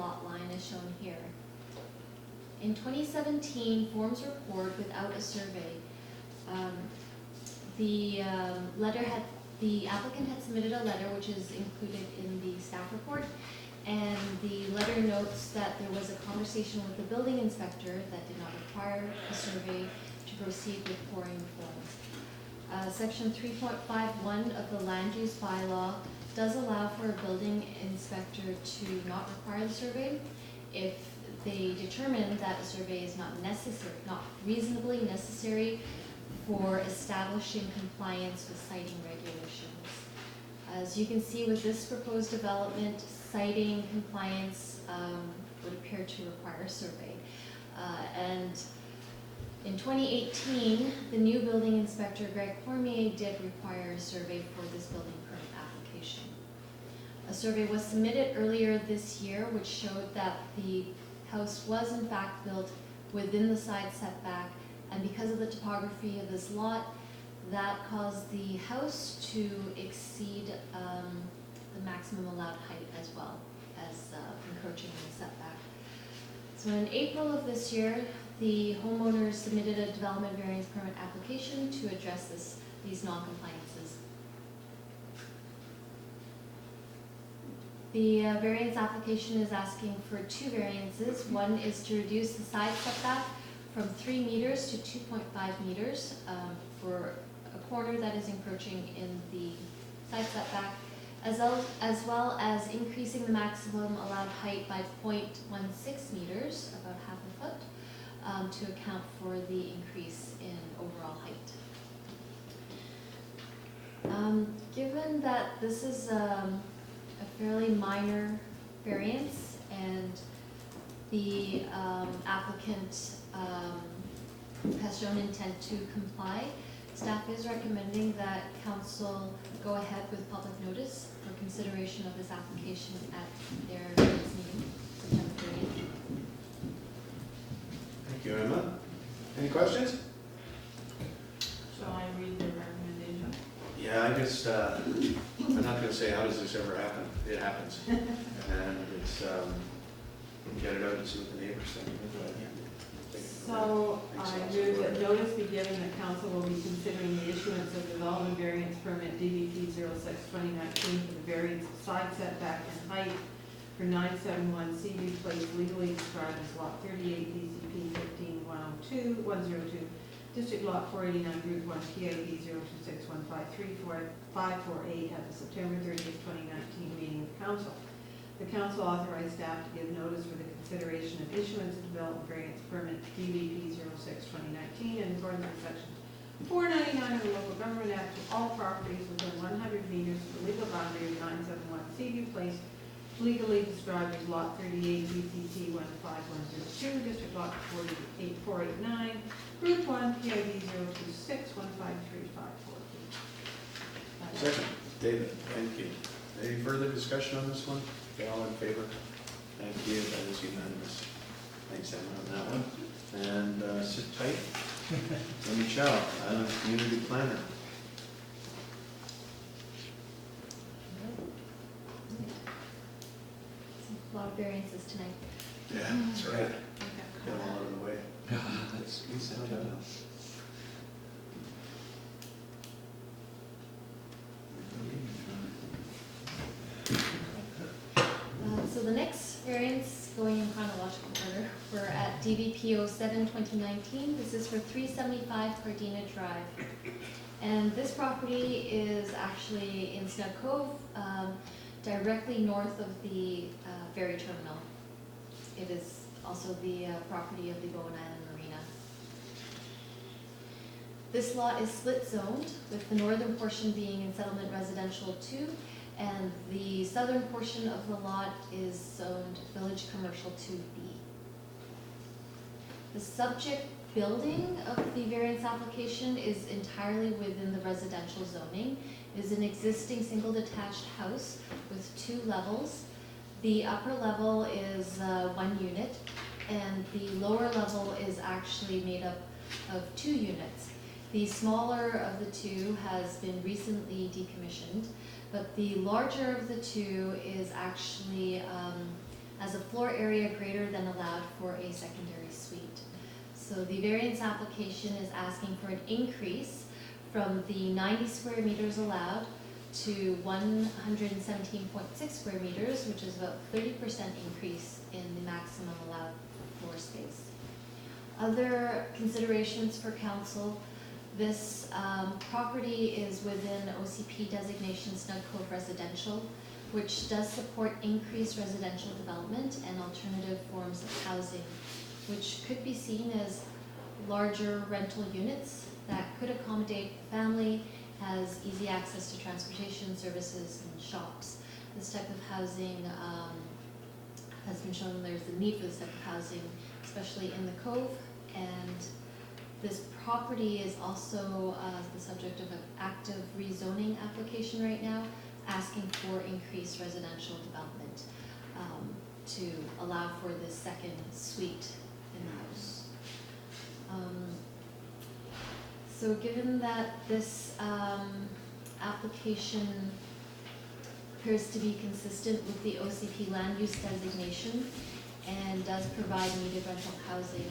lot line as shown here. In 2017, forms were poured without a survey. The applicant had submitted a letter which is included in the staff report, and the letter notes that there was a conversation with the building inspector that did not require a survey to proceed with pouring the forms. Section 3.51 of the land use bylaw does allow for a building inspector to not require the survey if they determine that a survey is not reasonably necessary for establishing compliance with siting regulations. As you can see with this proposed development, siting compliance would appear to require a survey. And in 2018, the new building inspector, Greg Cormier, did require a survey for this building permit application. A survey was submitted earlier this year which showed that the house was in fact built within the side setback, and because of the topography of this lot, that caused the house to exceed the maximum allowed height as well as encroaching on the setback. So in April of this year, the homeowners submitted a development variance permit application to address these non-compliances. The variance application is asking for two variances. One is to reduce the side setback from 3 meters to 2.5 meters for a corner that is encroaching in the side setback, as well as increasing the maximum allowed height by 0.16 meters, about half a foot, to account for the increase in overall height. Given that this is a fairly minor variance and the applicant has shown intent to comply, staff is recommending that council go ahead with public notice for consideration of this application at their next meeting, September 30th. Thank you, Emma. Any questions? Shall I read the recommendation? Yeah, I just, I'm not going to say how does this ever happen. It happens. And it's, get it out and see what the neighbors think. So I move that notice be given that council will be considering the issuance of development variance permit DBP 06-2019 for the variance of side setback and height for 971 Seaview Place, legally described as lot 38 DCP 15102, District Lot 489, Group 1, PID 026153458 at the September 30th, 2019 meeting of council. The council authorized staff to give notice for the consideration of issuance of development variance permit DBP 06-2019 in accordance with section 499 of the Local Government Act to all properties within 100 meters of the legal boundary of 971 Seaview Place, legally described as lot 38 DCT 15102, District Lot 489, Group 1, PID 026153548. Second. David, thank you. Any further discussion on this one? Okay, all in favor? Thank you, that is unanimous. Thanks, Emma, on that one. And sit tight. Let me Chow, Island Community Planner. A lot of variances tonight. Yeah, that's right. Get them all out of the way. That's we said that. So the next variance, going in chronological order, we're at DBP 07-2019. This is for 375 Cardena Drive. And this property is actually in Snug, Cove, directly north of the ferry terminal. It is also the property of the Bowen Island Marina. This lot is split zoned, with the northern portion being in Settlement Residential 2, and the southern portion of the lot is zoned Village Commercial 2B. The subject building of the variance application is entirely within the residential zoning. It is an existing single detached house with 2 levels. The upper level is 1 unit, and the lower level is actually made up of 2 units. The smaller of the 2 has been recently decommissioned, but the larger of the 2 is actually as a floor area greater than allowed for a secondary suite. So the variance application is asking for an increase from the 90 square meters allowed to 117.6 square meters, which is about 30% increase in the maximum allowed floor space. Other considerations for council: this property is within OCP designation Snug Cove residential, which does support increased residential development and alternative forms of housing, which could be seen as larger rental units that could accommodate a family, has easy access to transportation services and shops. This type of housing has been shown there's a need for this type of housing, especially in the Cove. And this property is also the subject of an active rezoning application right now, asking for increased residential development to allow for this second suite in the house. So given that this application appears to be consistent with the OCP land use designation and does provide needed rental housing,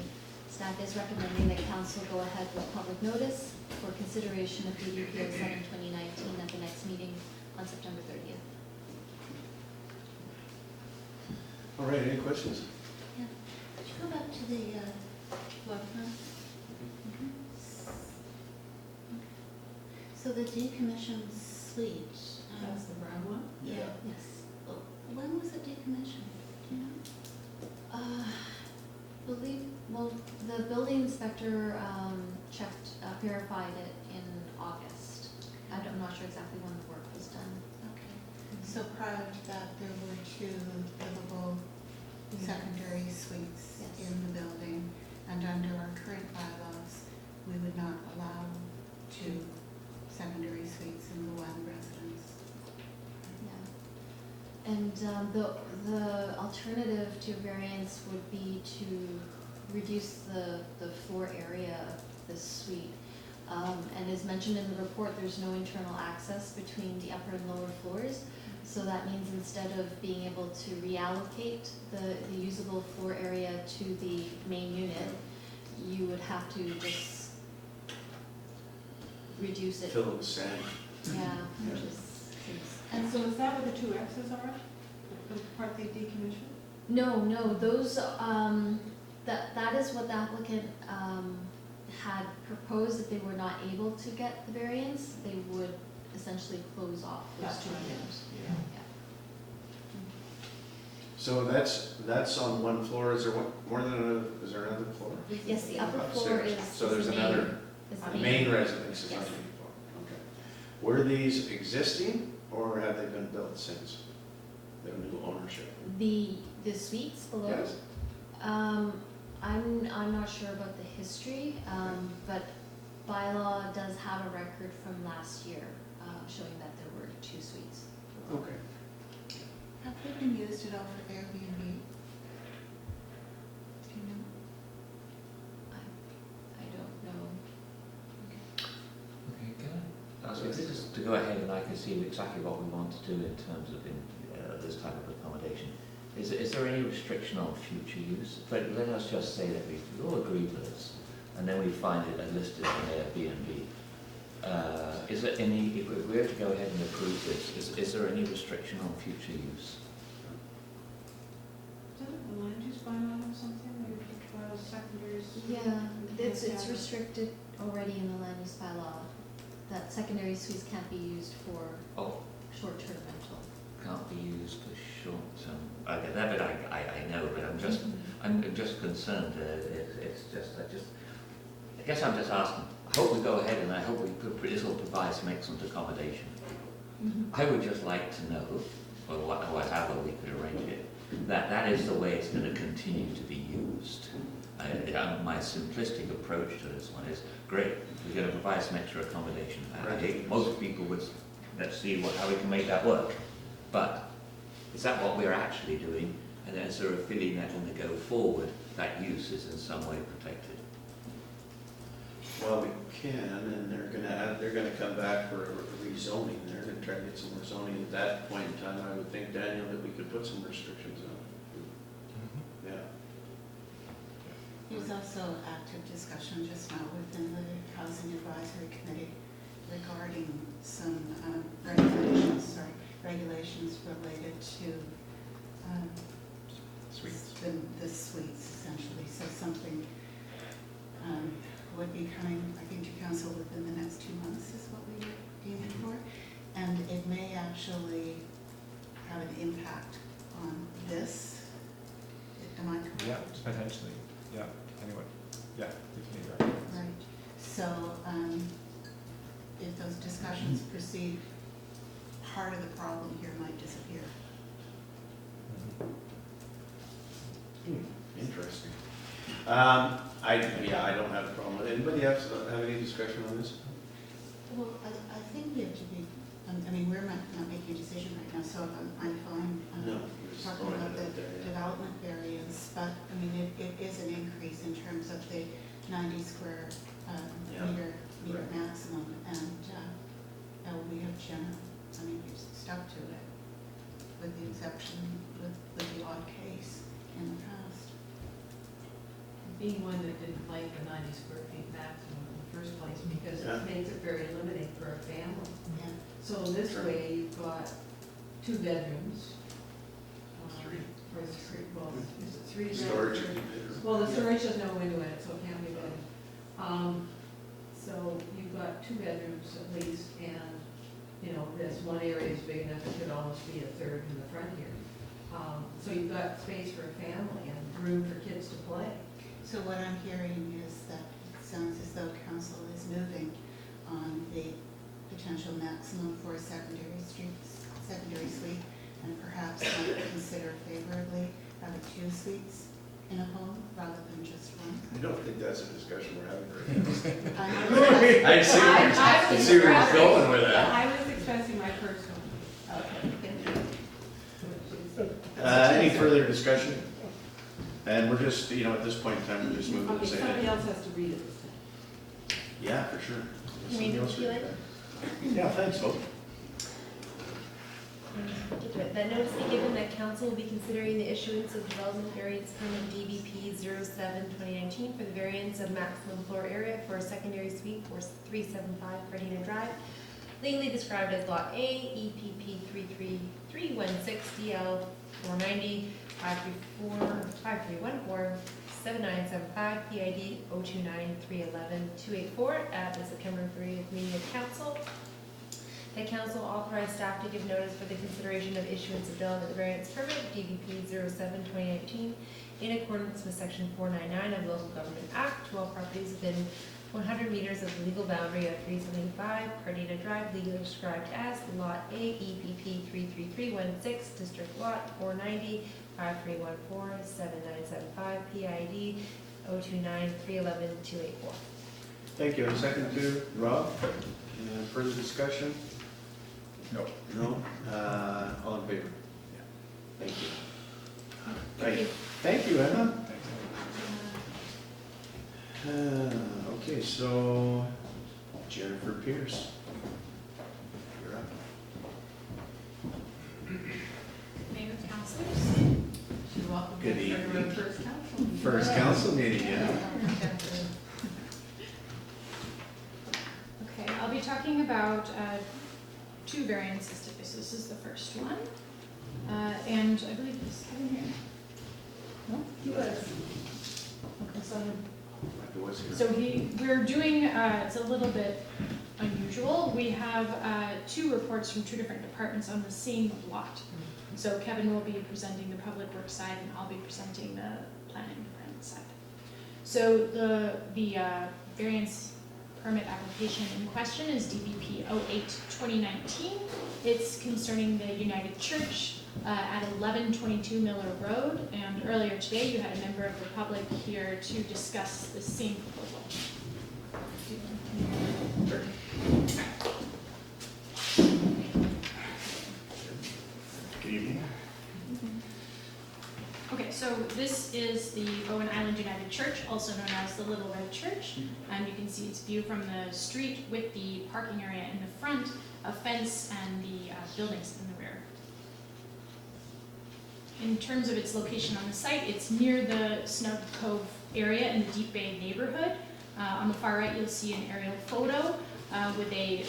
staff is recommending that council go ahead with public notice for consideration of BDPO 7/2019 at the next meeting on September 30th. All right, any questions? Yeah. Could you go back to the floor plan? So the decommissioned suite. That's the brown one? Yeah. Yes. Well, when was it decommissioned? Do you know? Well, the building inspector checked, verified it in August. I'm not sure exactly when the work was done. Okay. So prior to that, there were 2 livable secondary suites Yes. in the building, and under our current bylaws, we would not allow 2 secondary suites in the one residence. Yeah. And the alternative to variance would be to reduce the floor area of the suite. And as mentioned in the report, there's no internal access between the upper and lower floors. So that means instead of being able to reallocate the usable floor area to the main unit, you would have to just reduce it. Fill it with sand. Yeah, which Yeah. is, And so is that where the 2 X's are? The part they decommissioned? no, those, that is what the applicant had proposed. If they were not able to get the variance, they would essentially close off those That's 2 right. units. Yeah. So that's on one floor. Is there more than another, is there another floor? Yes, the upper floor Upstairs. is. So there's is the another, main- is the the main residence is on Yes. the main floor. Okay. Were these existing or have they been built since their new ownership? The suites below? Yes. I'm not sure about the history, but Bylaw does have a record from last year showing that there were 2 suites. Okay. Have they been used at all for Airbnb? Do you know? I don't know. Okay, can I ask you, this is to go ahead and I can see exactly what we want to do in terms of this type of accommodation. Is there any restriction on future use? But let us just say that we all agree with this, and then we find it listed on Airbnb. Is there any, if we were to go ahead and approve this, is there any restriction on future use? Doesn't the land use bylaw have something, where you allow secondaries? Yeah, it's restricted already in the land use bylaw that secondary suites can't be used for Oh, short-term rental. can't be used for short-term. Okay, that bit I know, but I'm just concerned. I guess I'm just asking. I hope we go ahead and I hope this will provide some excellent accommodation. I would just like to know, or whatever we could arrange it, that is the way it's going to continue to be used. My simplistic approach to this one is, great, we're going to provide some extra accommodation. I think most people would, let's see how we can make that work. But is that what we're actually doing? And is there a feeling that when they go forward, that use is in some way protected? Well, we can, and they're gonna come back for rezoning. They're gonna try to get some more zoning. At that point in time, I would think, Daniel, that we could put some restrictions on it. was also active discussion just now within the Housing Advisory Committee regarding some regulations related to Suites. the suites essentially. So something would be coming, I think, to council within the next 2 months is what we were aiming for. And it may actually have an impact on this. Am I correct? Yeah, potentially, yeah, anyway, yeah, you can leave that. Right. So if those discussions proceed, part of the problem here might disappear. Interesting. I don't have a problem. Anybody else have any discussion on this? Well, I think we have to be, I mean, we're not making a decision right now, so I'm fine No. you're just talking throwing about it the out there, yeah. development variance, but, I mean, it is an increase in terms of the 90 square Yeah. meter Right. maximum, and we have I mean, we've stuck to it with the exception, with the odd case in the past. Being one that didn't like the 90 square feet maximum in the first place because Yeah. it makes it very limiting for a family. Yeah. So this Sure. way, you've got 2 bedrooms. Three. Or 3, well, is it 3? Storage. Well, the storage has no window in it, so it can't be big. So you've got 2 bedrooms at least, and, this one area is big enough, it could almost be a third in the front here. So you've got space for a family and room for kids to play. So what I'm hearing is that it sounds as though council is moving on the potential maximum for a secondary suite, and perhaps might consider favorably having 2 suites in a home rather than just one. I don't think that's a discussion we're having right now. I I see where you're going with that. I was expressing my personal. Okay, Any further discussion? And we're just, at this point in time, we're just moving to Okay, say somebody it. else has to read it this time. Yeah, for sure. You mean, Somebody else would you read like? that? Yeah, thanks, Hope. That notice be given that council will be considering the issuance of development variance permit DBP 07-2019 for the variance of maximum floor area for a secondary suite for 375 Cardena Drive, legally described as Lot A, EPP 33316 DL 490 534 7975 PID 029 311 284 at the September 30th meeting of council. That council authorized staff to give notice for the consideration of issuance of development variance permit, DBP 07-2019, in accordance with section 499 of Local Government Act, to all properties within 100 meters of the legal boundary of 375 Cardena Drive, legally described as Lot A, EPP 33316, District Lot 490, 5314, 7975, PID 029 311 284. Thank you. And second to Rob. Further discussion? No. No? All in favor? Thank you. Thank you. Thank you, Emma. Thanks. Okay, so Jennifer Pierce. You're up. Mayor, councilors. You're welcome. Good to evening. your First council. meeting. First council meeting, yeah. Okay, I'll be talking about 2 variances to this. This is the first one. And I believe it's Kevin here. No? He was. Okay, so Like it was here. So we're doing, it's a little bit unusual. We have 2 reports from 2 different departments on the same lot. So Kevin will be presenting the public works side and I'll be presenting the planning department side. So the variance permit application in question is DBP 08-2019. It's concerning the United Church at 1122 Miller Road. And earlier today, you had a member of the public here to discuss the same proposal. Sure. Good evening. Okay, so this is the Bowen Island United Church, also known as the Little Red Church. And you can see its view from the street with the parking area in the front, a fence, and the buildings in the rear. In terms of its location on the site, it's near the Snug Cove area in the Deep Bay neighborhood. On the far right, you'll see an aerial photo with an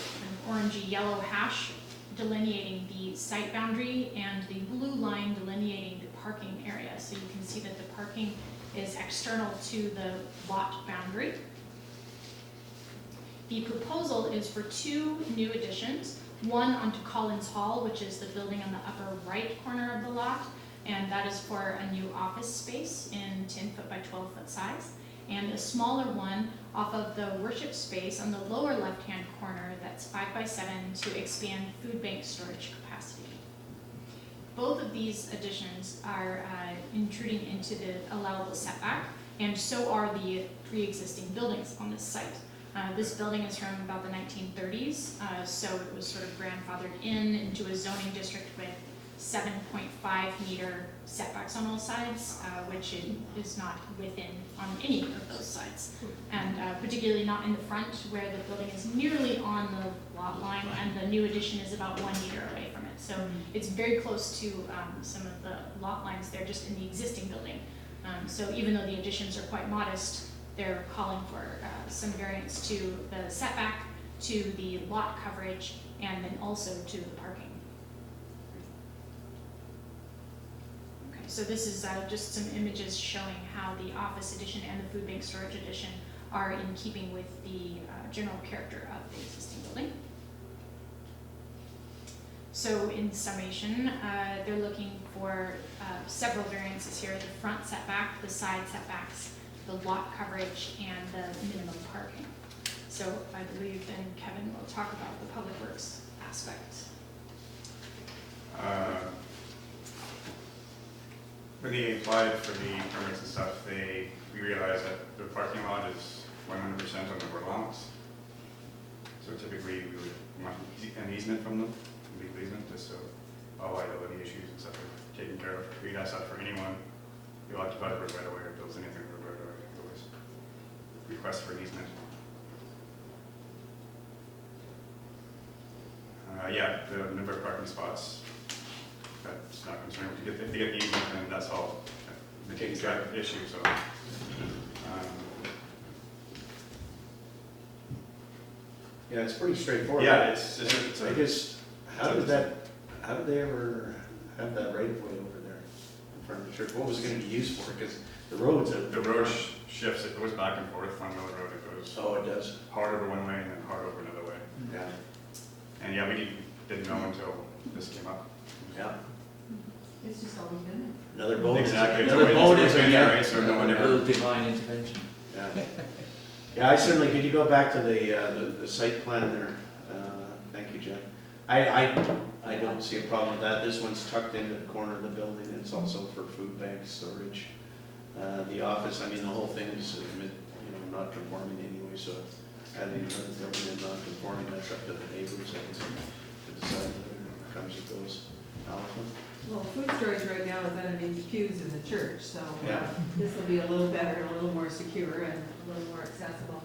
orangey yellow hash delineating the site boundary and the blue line delineating the parking area. So you can see that the parking is external to the lot boundary. The proposal is for 2 new additions, one onto Collins Hall, which is the building on the upper right corner of the lot, and that is for a new office space in 10-foot by 12-foot size, and a smaller one off of the worship space on the lower left-hand corner that's 5 by 7 to expand food bank storage capacity. Both of these additions are intruding into the allowable setback, and so are the pre-existing buildings on this site. This building is from about the 1930s, so it was sort of grandfathered into a zoning district with 7.5 meter setbacks on all sides, which it is not within on any of those sides. And particularly not in the front where the building is nearly on the lot line and the new addition is about 1 meter away from it. So it's very close to some of the lot lines there just in the existing building. So even though the additions are quite modest, they're calling for some variance to the setback, to the lot coverage, and then also to the parking. Okay, so this is just some images showing how the office addition and the food bank storage addition are in keeping with the general character of the existing building. So in summation, they're looking for several variances here: the front setback, the side setbacks, the lot coverage, and the minimum parking. So I believe then Kevin will talk about the public works aspect. When they applied for the permits and stuff, we realized that the parking lot is 100% on the board allowance. So typically we would want an easement from them, a legal easement, just so all liability issues and stuff are taken care of. We'd ask that for anyone who occupies a right away or builds anything with a right away. We always request for an easement. Yeah, the number of parking spots, that's not concerned. If they get the easement, then that's all the taken care of issue. So, Yeah, it's pretty straightforward. yeah, it's I guess, how did they ever have that right of way over there in front of the church? What was it gonna be used for? Because the road's a... the road shifts, it goes back and forth on the road. It goes Oh, it does? hard over one way and then hard over another way. Yeah. And yeah, we didn't know until this came up. Yeah. It's just always been Another boat. Exactly. Another boat is in in there, there. right? So no one A ever. little divine intervention. Yeah. Yeah, I certainly, could you go back to the site plan there? Thank you, Jen. I don't see a problem with that. This one's tucked into the corner of the building. It's also for food bank storage. The office, I mean, the whole thing is, not conforming anyway, so adding another building in non-conforming, that's up to the neighbors to decide whether it comes with those. Allison? Well, food storage right now is underneath pews in the church, so Yeah. this will be a little better, a little more secure, and a little more accessible.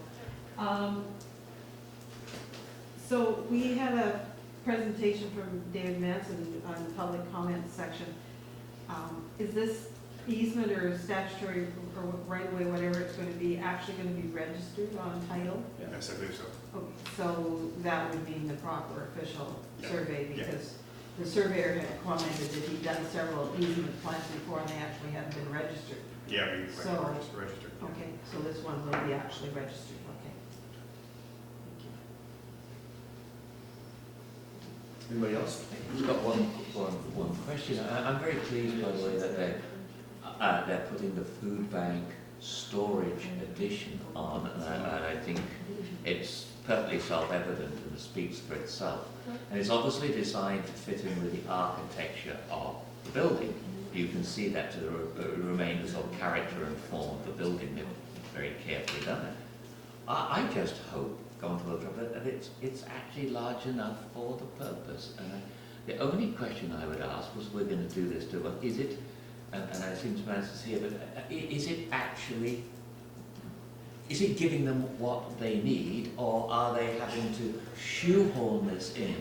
So we had a presentation from David Manson on the public comments section. Is this easement or statutory or right-of-way, whatever it's going to be, actually going to be registered on title? Yes, I believe so. Okay, so that would mean the proper official Yeah. survey, Yeah. because the surveyor had commented that he'd done several easement plans before and they actually haven't been registered. Yeah, we So- registered. Yeah. Okay, so this one will be actually registered, okay. Thank you. Anybody else? I've just got one question. I'm very pleased, by the way, that they're putting the food bank storage addition on, and I think it's perfectly self-evident and speaks for itself. And it's obviously designed to fit in with the architecture of the building. You can see that to remain the sort of character and form of the building. They've very carefully done it. I just hope, going to look up, that it's actually large enough for the purpose. And the only question I would ask was, we're going to do this to, is it, and I seem to manage to see it, but is it actually, is it giving them what they need, or are they having to shoehorn this in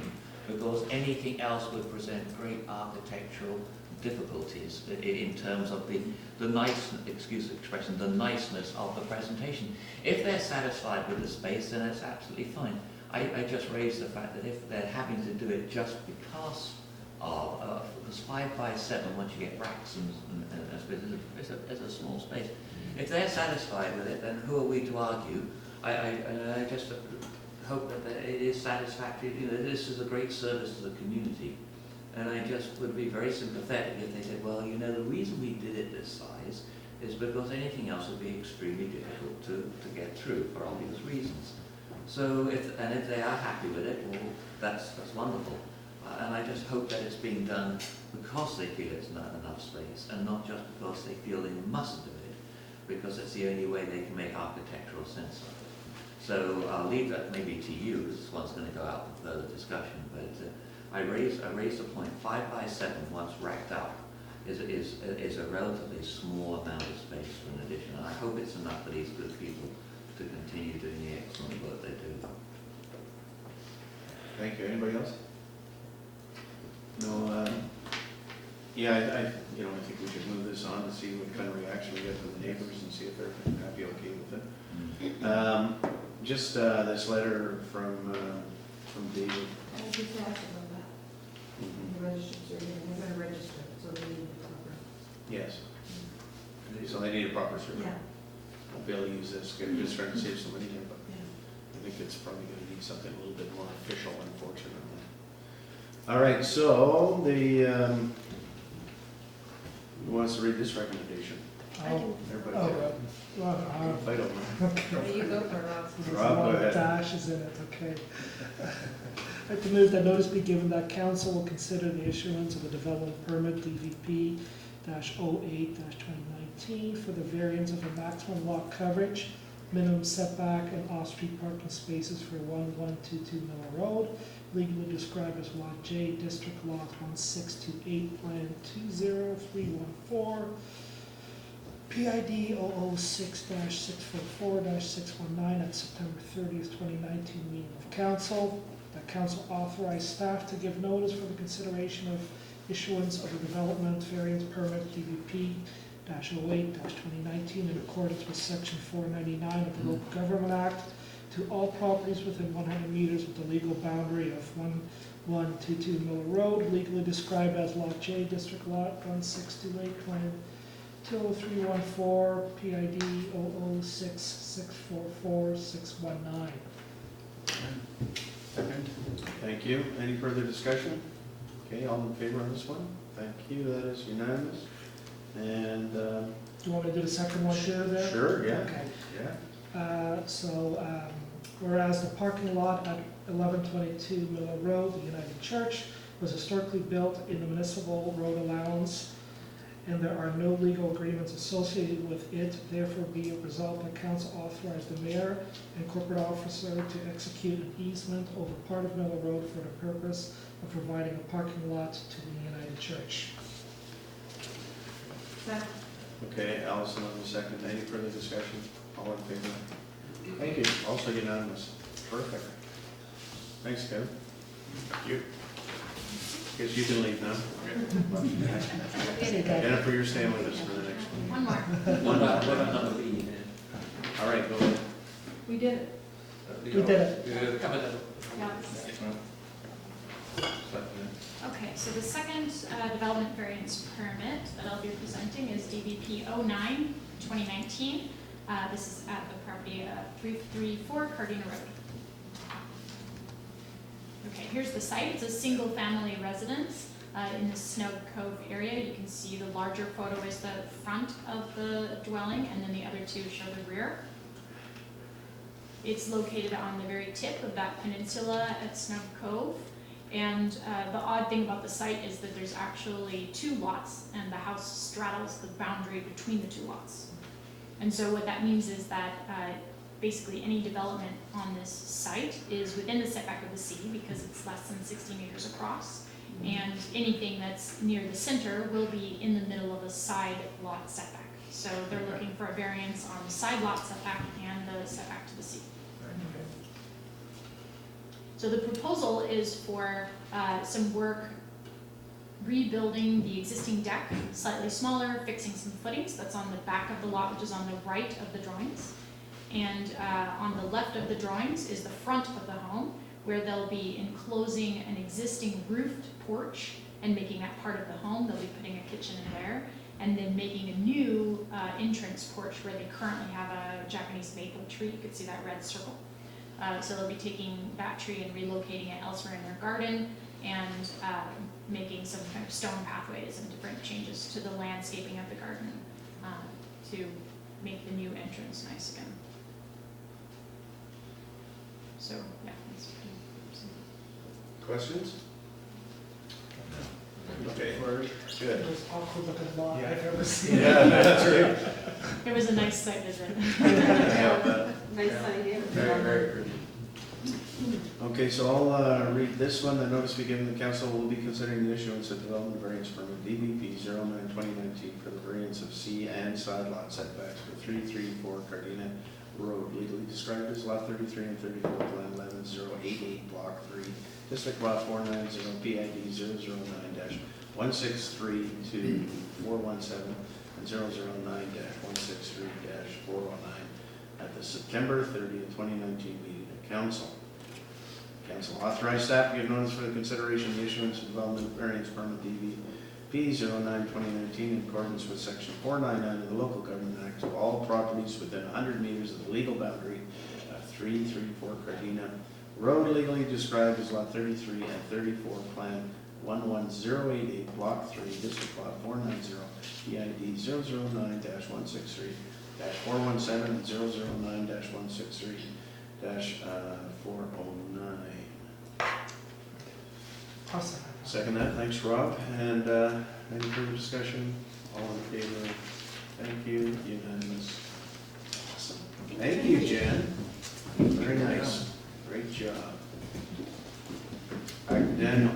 because anything else would present great architectural difficulties in terms of the nice, excuse the expression, the niceness of the presentation. If they're satisfied with the space, then it's absolutely fine. I just raised the fact that if they're having to do it just because of, because 5 by 7, once you get racks and it's a small space. If they're satisfied with it, then who are we to argue? I just hope that it is satisfactory. You know, this is a great service to the community. And I just would be very sympathetic if they said, well, you know, the reason we did it this size is because anything else would be extremely difficult to get through for obvious reasons. So if they are happy with it, well, that's wonderful. And I just hope that it's being done because they feel it's not enough space and not just because they feel they must do it, because it's the only way they can make architectural sense of it. So I'll leave that maybe to you, because this one's going to go out for further discussion, but I raised the point, 5 by 7 once racked up is a relatively small amount of space for an addition, and I hope it's enough for these good people to continue doing the excellent work they do. Thank you. Anybody else? No, yeah, I think we should move this on to see what kind of reaction we get from the neighbors and see if they're happy, okay with it. Just this letter from David. I was just asking about that. The registrants are they're going to register, so they need the proper. Yes. So they need a proper survey. Yeah. I'll be able to use this, just trying to save some money here, but Yeah. I think it's probably going to need something a little bit more official, unfortunately. All right, so who wants to read this recommendation? Everybody can. Fight over it. There you go for Rob. There's Rob, a lot go of ahead. dashes in it, okay. I'd like to move that notice be given that council will consider the issuance of a development permit, DVP-08-2019, for the variance of a maximum lot coverage, minimum setback, and off-street parking spaces for 1122 Miller Road, legally described as Lot J, District Lot 1628, Plan 20314, PID 006-644-619 at September 30th, 2019 meeting of council. That council authorized staff to give notice for the consideration of issuance of a development variance permit DVP-08-2019 in accordance with Section 499 of the Local Government Act to all properties within 100 meters of the legal boundary of 1122 Miller Road, legally described as Lot J, District Lot 1628, Plan 20314, PID 006-644-619. Second. Thank you. Any further discussion? Okay, all in favor on this one? Thank you, that is unanimous. And, Do you want me to do the second one too there? sure, yeah. Okay. Yeah. Whereas the parking lot at 1122 Miller Road, the United Church, was historically built in the municipal road allowance, and there are no legal agreements associated with it, therefore be it resolved that council authorize the mayor and corporate officer to execute an easement over part of Miller Road for the purpose of providing a parking lot to the United Church. Okay, Allison on the second. Any further discussion? All in favor? Thank you. Also unanimous. Perfect. Thanks, Kevin. Thank you. Guess you can leave now. Jennifer, you're staying with us for the next one. One more. What about number B then? All right, go ahead. We did it. We did it. Covered that. Yeah. Okay, so the second development variance permit that I'll be presenting is DVP 09-2019. This is at the property 334 Cardena Road. Okay, here's the site. It's a single-family residence in the Snug, Cove area. You can see the larger photo is the front of the dwelling, and then the other two show the rear. It's located on the very tip of that peninsula at Snug Cove. And the odd thing about the site is that there's actually two lots, and the house straddles the boundary between the two lots. And so what that means is that basically any development on this site is within the setback of the sea because it's less than 60 meters across. And anything that's near the center will be in the middle of a side lot setback. So they're looking for a variance on the side lot setback and the setback to the sea. So the proposal is for some work rebuilding the existing deck, slightly smaller, fixing some footings. That's on the back of the lot, which is on the right of the drawings. And on the left of the drawings is the front of the home, where they'll be enclosing an existing roofed porch and making that part of the home. They'll be putting a kitchen in there, and then making a new entrance porch where they currently have a Japanese maple tree. You could see that red circle. So they'll be taking that tree and relocating it elsewhere in their garden, and making some kind of stone pathways and different changes to the landscaping of the garden to make the new entrance nice again. So, yeah, that's pretty. Questions? Okay, we're The good. most awkward looking lot Yeah. I've ever seen. Yeah, that's right. It was a nice site visit. Nice idea. Very, very pretty. Okay, so I'll read this one. The notice be given, the council will be considering the issuance of development variance permit DBP 09/2019 for the variance of C and side lot setbacks for 334 Cardena Road, legally described as lot 33 and 34, plan 11088, block 3, district lot 490, PID 009-163 to 417 and 009-163-409 at the September 30th, 2019 meeting of council. Council authorized staff to give notice for the consideration of the issuance of development variance permit DBP 09/2019 in accordance with section 499 of the Local Government Act to all properties within 100 meters of the legal boundary of 334 Cardena Road, legally described as lot 33 and 34, plan 11088, block 3, district lot 490, PID 009-163-417 and 009-163-409. Awesome. Second that, thanks Rob, and any further discussion? All in favor? Thank you, unanimous. Awesome. Thank you, Jen. Very nice, great job. All right, Daniel.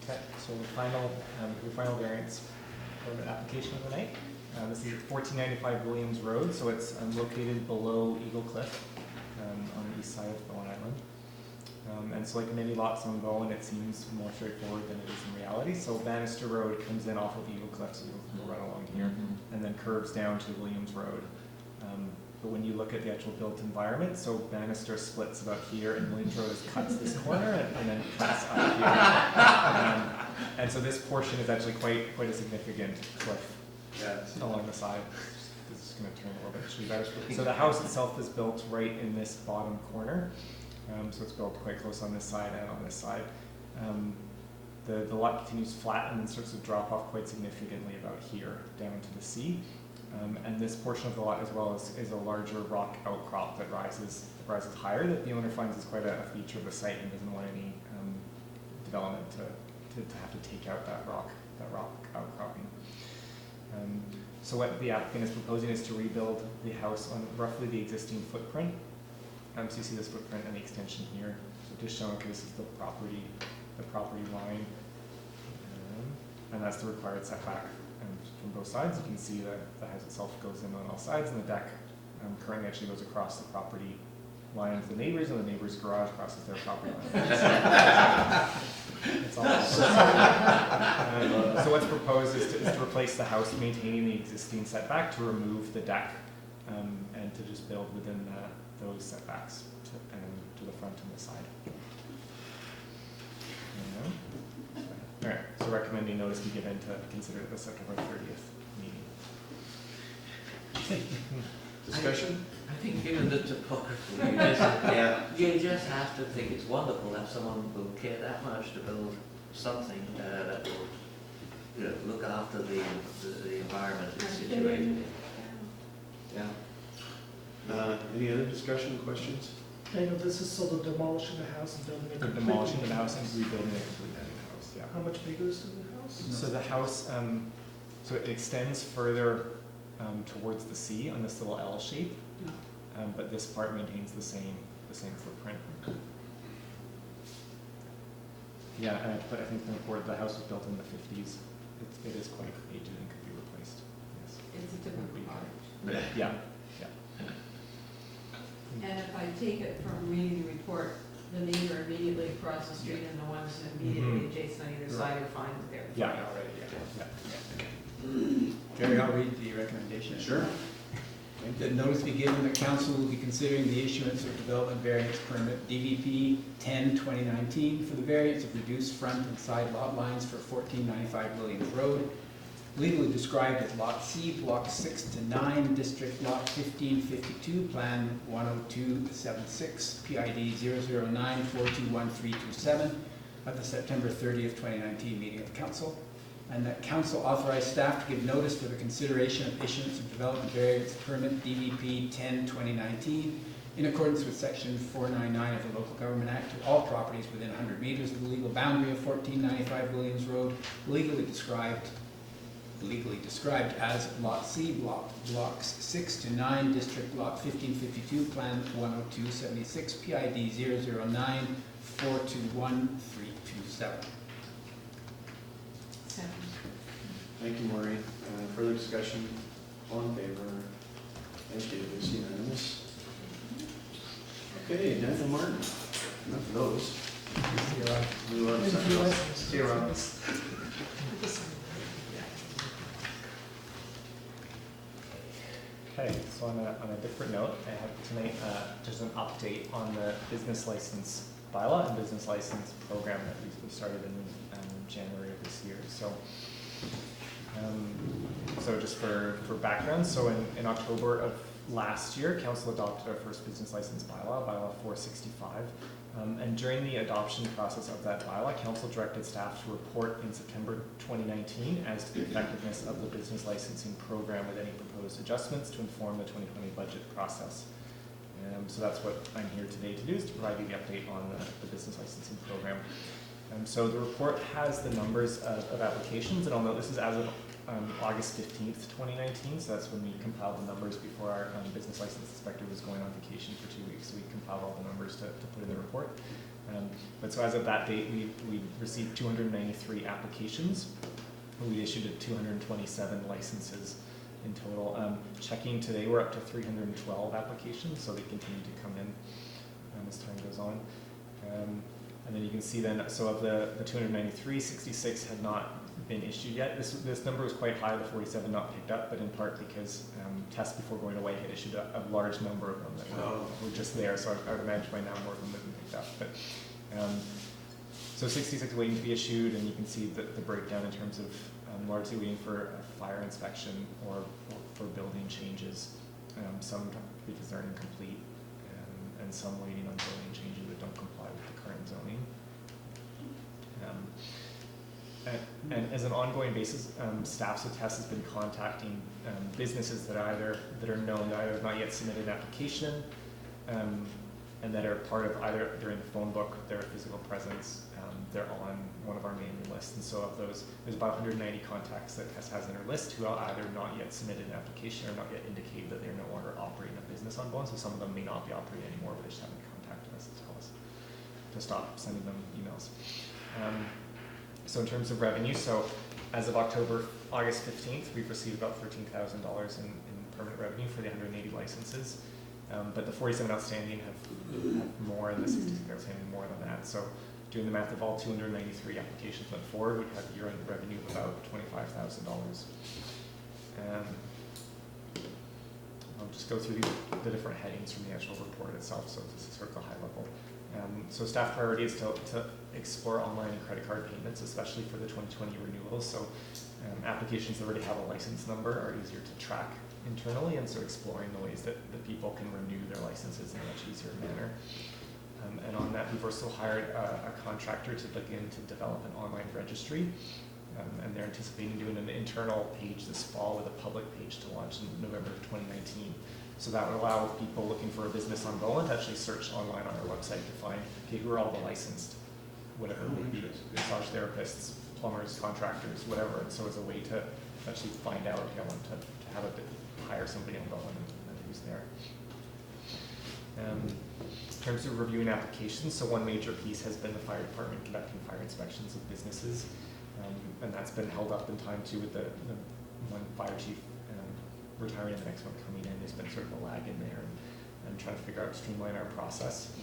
Okay, so the final variance permit application of the night. This is at 1495 Williams Road, so it's located below Eagle Cliff on the east side of Bowen Island. And so like many lots on Bowen, it seems more straightforward than it is in reality. So Bannister Road comes in off of Eagle Cliff, so you'll run along here, and then curves down to Williams Road. But when you look at the actual built environment, so Bannister splits about here, and Williams Road cuts this corner and then cuts up here. And so this portion is actually quite a significant cliff along the side. This is going to turn a little bit, should be better. So the house itself is built right in this bottom corner. So it's built quite close on this side and on this side. The lot continues flat and then starts to drop off quite significantly about here down to the sea. And this portion of the lot as well is a larger rock outcrop that rises higher, that the owner finds is quite a feature of the site and doesn't want any development to have to take out that rock outcropping. So what the applicant is proposing is to rebuild the house on roughly the existing footprint. So you see this footprint and the extension here. So just showing, okay, this is the property line, and that's the required setback. From both sides, you can see that the house itself goes in on all sides, and the deck currently actually goes across the property line to the neighbors, and the neighbor's garage crosses their property line. It's all so what's proposed is to replace the house, maintaining the existing setback, to remove the deck, and to just build within those setbacks to the front and the side. All right, so recommending notice be given to consider the September 30th meeting. Discussion? I think given the topography, you just have to think it's wonderful that someone will care that much to build something that will look after the environment it's situated in. Yeah. Any other discussion, questions? I know this is sort of demolishing the house and building it They're completely. demolishing the house and rebuilding it completely new house, yeah. How much bigger is the house? So the house, so it extends further towards the sea on this little L shape, but this part maintains the same the same footprint. Yeah, but I think the report, the house was built in the 50s. It is quite aged and could be replaced. Yes. It's a typical cottage. Yeah. And if I take it from reading the report, the neighbor immediately across the street and the ones immediately adjacent on either side are fine with their. Yeah. Jerry, I'll read the recommendation. Sure. That notice be given that council will be considering the issuance of development variance permit DVP 10/2019 for the variance of reduced front and side lot lines for 1495 Williams Road, legally described as Lot C, Block 6 to 9, District Lot 1552, Plan 10276, PID 009421327, at the September 30th, 2019 meeting of council. And that council authorize staff to give notice for the consideration of issuance of development variance permit DVP 10/2019 in accordance with section 499 of the Local Government Act to all properties within 100 meters of the legal boundary of 1495 Williams Road, legally described as Lot C, Blocks 6 to 9, District Lot 1552, Plan 10276, PID 009421327. Thank you, Maureen. Further discussion? All in favor? Thank you. It's unanimous. Okay, Daniel Martin. Enough of those. We love something else. See you around. Okay, so on a different note, I have tonight just an update on the business license bylaw and business license program that we started in January of this year. So just for background, so in October of last year, council adopted our first business license bylaw, Bylaw 465. And during the adoption process of that bylaw, council directed staff to report in September 2019 as to the effectiveness of the business licensing program with any proposed adjustments to inform the 2020 budget process. So that's what I'm here today to do, is to provide you the update on the business licensing program. So the report has the numbers of applications, and I'll note this is as of August 15th, 2019, so that's when we compiled the numbers before our business license inspector was going on vacation for 2 weeks, so we compiled all the numbers to put in the report. But so as of that date, we received 293 applications. We issued 227 licenses in total. Checking today, we're up to 312 applications, so they continue to come in as time goes on. And then you can see then, so of the 293, 66 had not been issued yet. This number was quite high, the 47 not picked up, but in part because tests before going away had issued a large number of them that were just there, so I would imagine by now more of them have been picked up. But so 66 waiting to be issued, and you can see the breakdown in terms of largely waiting for a fire inspection or for building changes, some because they're incomplete, and some waiting on building changes that don't comply with the current zoning. And as an ongoing basis, staff of TESS has been contacting businesses that are known that either have not yet submitted an application, and that are part of either during the phone book, their physical presence, they're on one of our mailing lists. And so of those, there's about 190 contacts that TESS has in her list who are either not yet submitted an application or not yet indicated that they're no longer operating a business on Bowen. So some of them may not be operating anymore, but they just haven't contacted us to tell us to stop sending them emails. So in terms of revenue, so as of August 15th, we've received about $13,000 in permanent revenue for the 180 licenses. But the 47 outstanding have more, and the 66 outstanding more than that. So doing the math of all 293 applications went forward, we'd have year-end revenue of about $25,000. I'll just go through the different headings from the actual report itself, so this is sort of the high level. So staff priority is to explore online and credit card payments, especially for the 2020 renewals. So applications that already have a license number are easier to track internally, and so exploring the ways that people can renew their licenses in a much easier manner. And on that, we've also hired a contractor to begin to develop an online registry, and they're anticipating doing an internal page this fall with a public page to launch in November of 2019. So that would allow people looking for a business on Bowen to actually search online on our website to find, okay, who are all the licensed, whatever it may be, massage therapists, plumbers, contractors, whatever. And so as a way to actually find out, okay, I want to hire somebody on Bowen and who's there. terms of reviewing applications, so one major piece has been the fire department conducting fire inspections of businesses. And that's been held up in time too with the one fire chief retiring and the next one coming in. There's been sort of a lag in there and trying to figure out, streamline our process.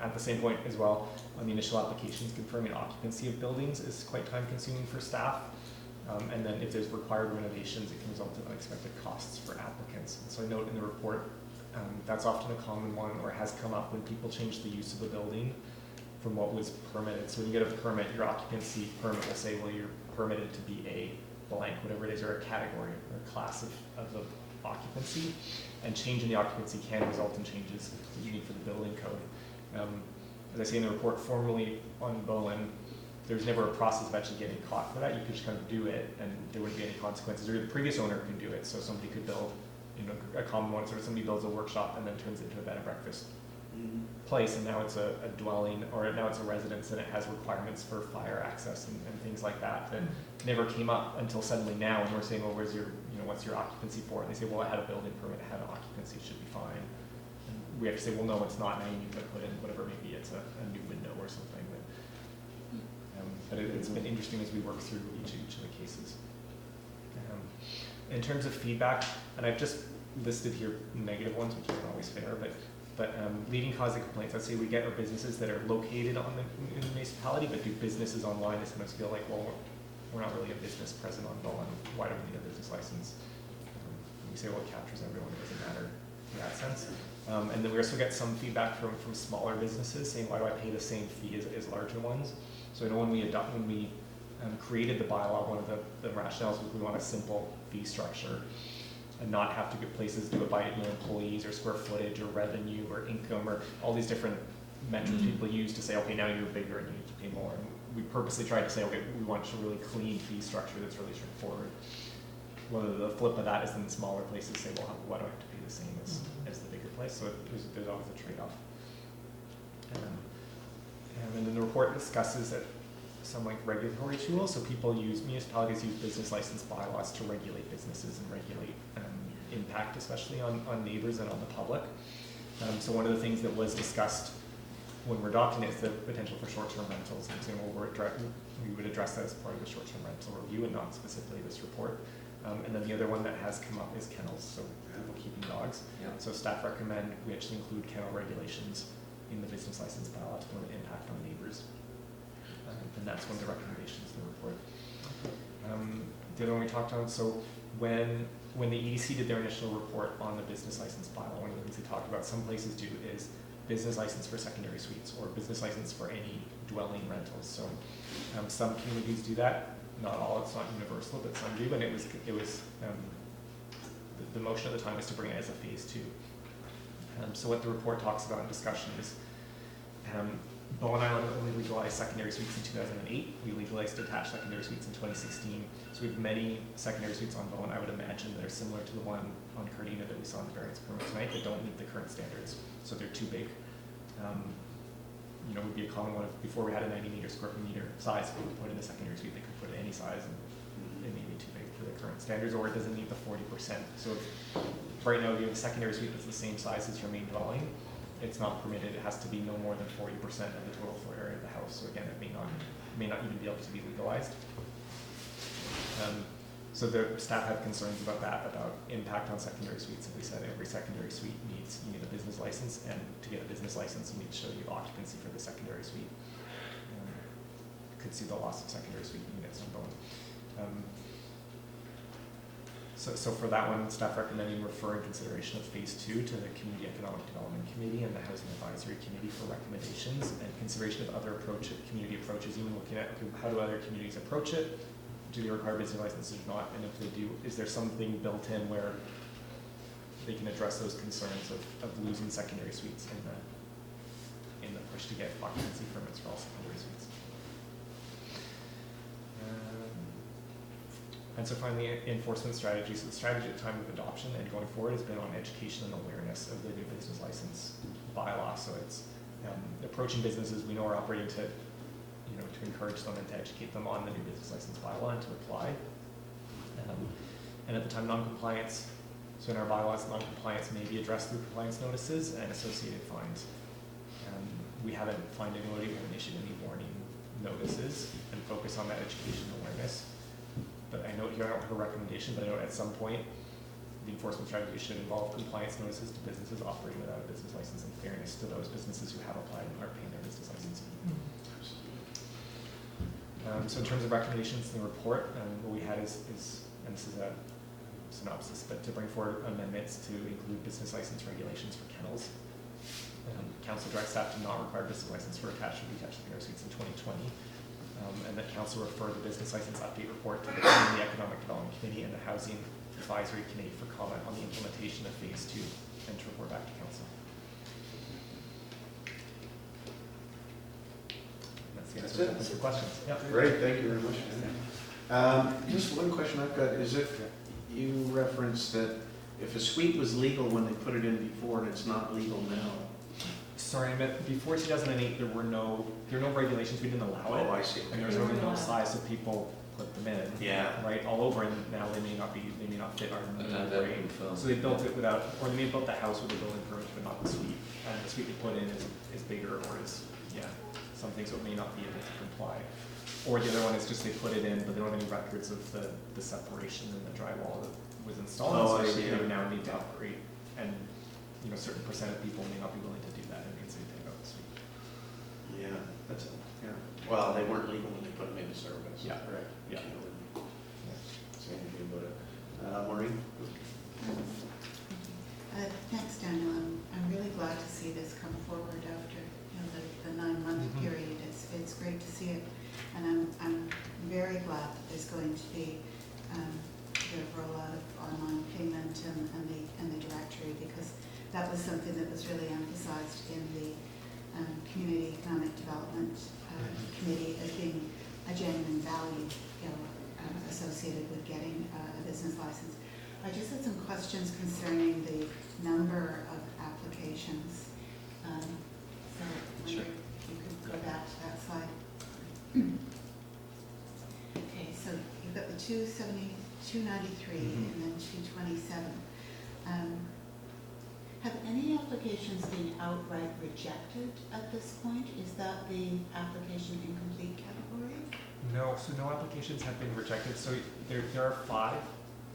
At the same point as well, on the initial applications, confirming occupancy of buildings is quite time consuming for staff. And then if there's required renovations, it can result in unexpected costs for applicants. And so I note in the report, that's often a common one, or has come up when people change the use of the building from what was permitted. So when you get a permit, your occupancy permit will say, well, you're permitted to be a blank, whatever it is, or a category or a class of the occupancy. And change in the occupancy can result in changes that you need for the building code. As I say in the report, formally on Bowen, there's never a process of actually getting caught for that. You could just kind of do it and there wouldn't be any consequences. Or the previous owner can do it. So somebody could build, a common one, sort of somebody builds a workshop and then turns it into a bed and breakfast place, and now it's a dwelling, or now it's a residence, and it has requirements for fire access and things like that never came up until suddenly now, and we're saying, well, where's your, what's your occupancy for? And they say, well, I had a building permit, it had an occupancy, it should be fine. And we have to say, well, no, it's not. Now you need to put in whatever, maybe it's a new window or something. But it's been interesting as we work through each of the cases. In terms of feedback, and I've just listed here negative ones, which isn't always fair, but leading cause of complaints, I'd say we get our businesses that are located in the municipality, but do businesses online. They sometimes feel like, well, we're not really a business present on Bowen. Why do we need a business license? We say, well, it captures everyone. It doesn't matter in that sense. And then we also get some feedback from smaller businesses saying, why do I pay the same fee as larger ones? So I know when we created the bylaw, one of the rationales was we want a simple fee structure and not have to get places do it by employees or square footage or revenue or income or all these different metrics people use to say, okay, now you're bigger and you need to pay more. And we purposely tried to say, okay, we want a really clean fee structure that's really straightforward. Well, the flip of that is then the smaller places say, well, why do I have to pay the same as the bigger place? So there's always a trade-off. And then the report discusses that some regulatory tools. So municipalities use business license bylaws to regulate businesses and regulate impact, especially on neighbors and on the public. So one of the things that was discussed when we're adopting it is the potential for short-term rentals. And saying, well, we would address that as part of the short-term rental review and not specifically this report. And then the other one that has come up is kennels, so people keeping dogs. Yeah. So staff recommend we actually include kennel regulations in the business license bylaw to limit impact on neighbors. And that's one of the recommendations in the report. The other one we talked on, so when the EDC did their initial report on the business license bylaw, one of the things they talked about some places do is business license for secondary suites or business license for any dwelling rentals. So some communities do that, not all, it's not universal, but some do, and it was the motion at the time was to bring it as a phase 2. So what the report talks about in discussion is Bowen Island only legalized secondary suites in 2008. We legalized detached secondary suites in 2016. So we have many secondary suites on Bowen, I would imagine, that are similar to the one on Cardena that we saw in the variance permit tonight that don't meet the current standards. So they're too big. Would be a common one if before we had a 90 square meter size, we would put in a secondary suite, they could put in any size and it may be too big for the current standards, or it doesn't meet the 40%. So right now, if you have a secondary suite that's the same size as your main dwelling, it's not permitted. It has to be no more than 40% of the total floor area of the house. So again, it may not even be able to be legalized. So the staff had concerns about that, about impact on secondary suites. And we said every secondary suite you need a business license, and to get a business license, you need to show you occupancy for the secondary suite. Could see the loss of secondary suite units on Bowen. So for that one, staff recommending referring consideration of phase 2 to the Community Economic Development Committee and the Housing Advisory Committee for recommendations and consideration of other community approaches, even looking at how do other communities approach it? Do they require business licenses or not? And if they do, is there something built in where they can address those concerns of losing secondary suites in the push to get occupancy permits for all secondary suites? And so finally, enforcement strategy. So the strategy at the time of adoption and going forward has been on education and awareness of the new business license bylaw. So it's approaching businesses we know are operating to encourage them and to educate them on the new business license bylaw and to apply. And at the time, non-compliance. So in our bylaws, non-compliance may be addressed through compliance notices and associated fines. we haven't found anybody, we haven't issued any warning notices and focus on that education awareness. But I know here, I don't have a recommendation, but I know at some point, the enforcement strategy should involve compliance notices to businesses operating without a business license, and fairness to those businesses who have applied and are paying their business license. So in terms of recommendations in the report, what we had is, and this is a synopsis, but to bring forward amendments to include business license regulations for kennels. Council directs staff to not require business license for attached or detached finger suites in 2020. And that council refer the business license update report to the Economic Development Committee and the Housing Advisory Committee for comment on the implementation of phase 2 and to report back to council. That's the answer. Open for questions. Yep. Great, thank you very much. Just one question I've got is if you referenced that if a suite was legal when they put it in before and it's not legal now. Sorry, I meant before 2008 there were no regulations, we didn't allow it. Oh, I see. And there was really no size, so people put them in. Yeah. Right, all over, and now they may not fit our need grade. So they built it without, or they may have built the house with a building permit, but not the suite. And the suite they put in is bigger or is, something, so it may not be able to comply. Or the other one is just they put it in, but they don't have any records of the separation and the drywall that was installed. Oh, so I see. they would now need to upgrade, and a certain percent of people may not be willing to do that, and they say take out the suite. Yeah, that's, well, they weren't legal when they put them into service. Yeah. Correct. Yeah. Can't really say anything about it. Maureen? Thanks, Daniel. I'm really glad to see this come forward after the 9-month period. It's great to see it, and I'm very glad that there's going to be the rollout of online payment and the directory, because that was something that was really emphasized in the Community Economic Development Committee as being a genuine value associated with getting a business license. I just had some questions concerning the number of applications. So I wonder if you could go back to that slide. Okay, so you've got the 293 and then 227. Have any applications been outright rejected at this point? Is that the application incomplete category? No, so no applications have been rejected. So there are 5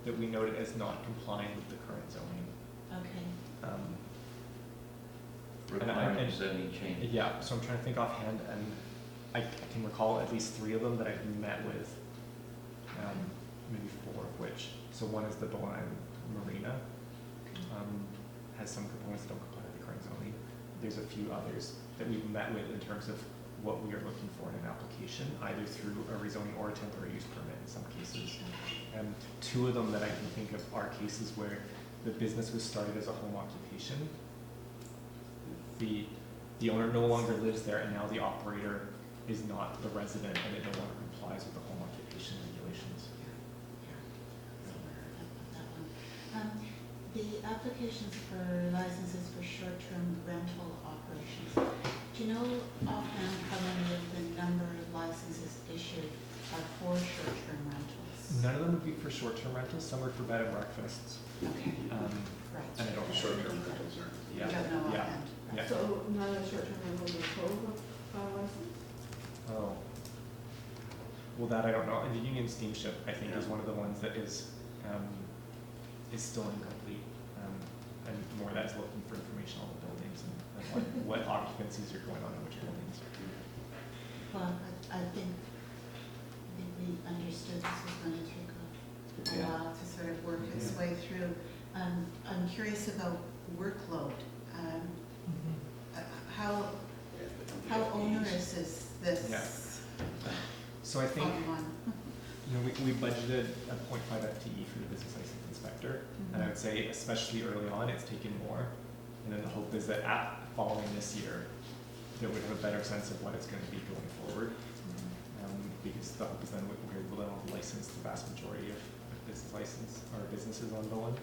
that we noted as not complying with the current zoning. Okay. Requirements only change. Yeah, so I'm trying to think offhand, and I can recall at least 3 of them that I've met with, maybe 4 of which. So one is the Bowen Marina, has some components that don't comply with the current zoning. There's a few others that we've met with in terms of what we are looking for in an application, either through a rezoning or a temporary use permit in some cases. And 2 of them that I can think of are cases where the business was started as a home occupation. The owner no longer lives there, and now the operator is not the resident, and it no longer complies with the home occupation regulations. The applications for licenses for short-term rental operations, do you know offhand how many of the number of licenses issued are for short-term rentals? None of them would be for short-term rentals. Some are for bed and breakfasts. Okay, And right. I don't know. Short-term rentals are. You don't know Yeah. offhand? Yeah. So none of the short-term rentals are Cove license? Oh. Well, that I don't know. And the Union Steamship, I think, is one of the ones that is still incomplete. And more or less looking for information on the buildings and what occupancies are going on in which buildings. Well, I think we understood this was going to take a while to sort of work its way through. I'm curious about workload. How onerous is this? Yeah. So I think, on we budgeted a 0.5 FTE for the business license inspector, and I would say especially early on, it's taken more. And then the hope is that following this year, that we'd have a better sense of what it's going to be going forward. Because the hope is then we'll license the vast majority of businesses on Bowen.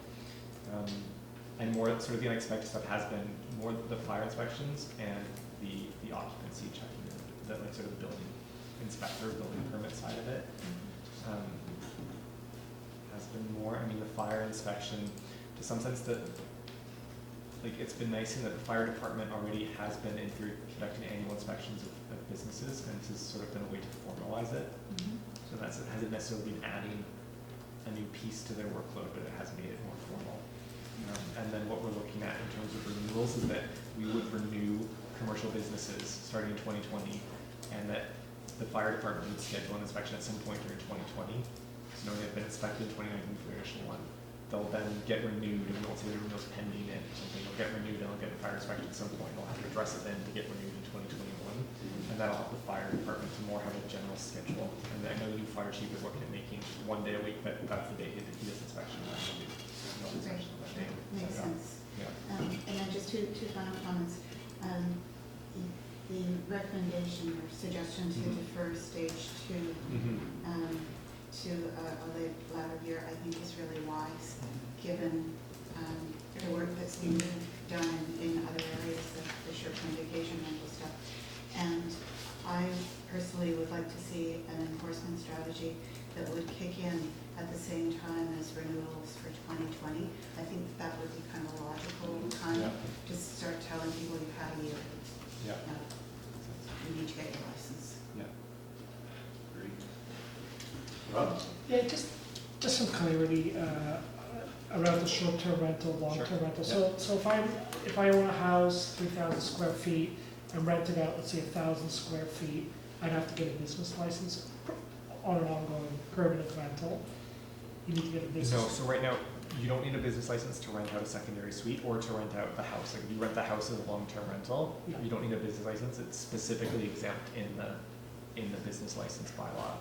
And more sort of the unexpected stuff has been more the fire inspections and the occupancy checking, the sort of building inspector, building permit side of it. Has been more. I mean, the fire inspection, to some sense, like, it's been nice in that the fire department already has been in through conducting annual inspections of businesses, and this has sort of been a way to formalize it. So it hasn't necessarily been adding a new piece to their workload, but it has made it more formal. And then what we're looking at in terms of renewals is that we would renew commercial businesses starting in 2020, and that the fire department would schedule an inspection at some point during 2020. So knowing they've been inspected in 2019 for the initial one, they'll then get renewed, and we'll say the renewal's pending it or something. They'll get renewed, and they'll get fire inspected at some point. They'll have to address it then to get renewed in 2021. And that'll help the fire department to more have a general schedule. And I know the new fire chief is looking at making one day a week, but that's the day he does inspection. No inspection on that day. Makes So, sense. yeah. And then just two final comments. The recommendation or suggestion to defer stage 2 to a later year, I think is really wise, given the work that's being done in other areas, the short-term vacation rental stuff. And I personally would like to see an enforcement strategy that would kick in at the same time as renewals for 2020. I think that would be kind of a logical time to start telling people you've had a year. Yeah. You need to get your license. Yeah. Great. Rob? Yeah, just some clarity around the short-term rental, long-term rental. So if I own a house, 3,000 square feet, and rent it out, let's say 1,000 square feet, I'd have to get a business license on an ongoing permanent rental. You need to get a business. No, so right now, you don't need a business license to rent out a secondary suite or to rent out the house. Like if you rent the house as a long-term rental, Yeah. you don't need a business license. It's specifically exempt in the business license bylaw.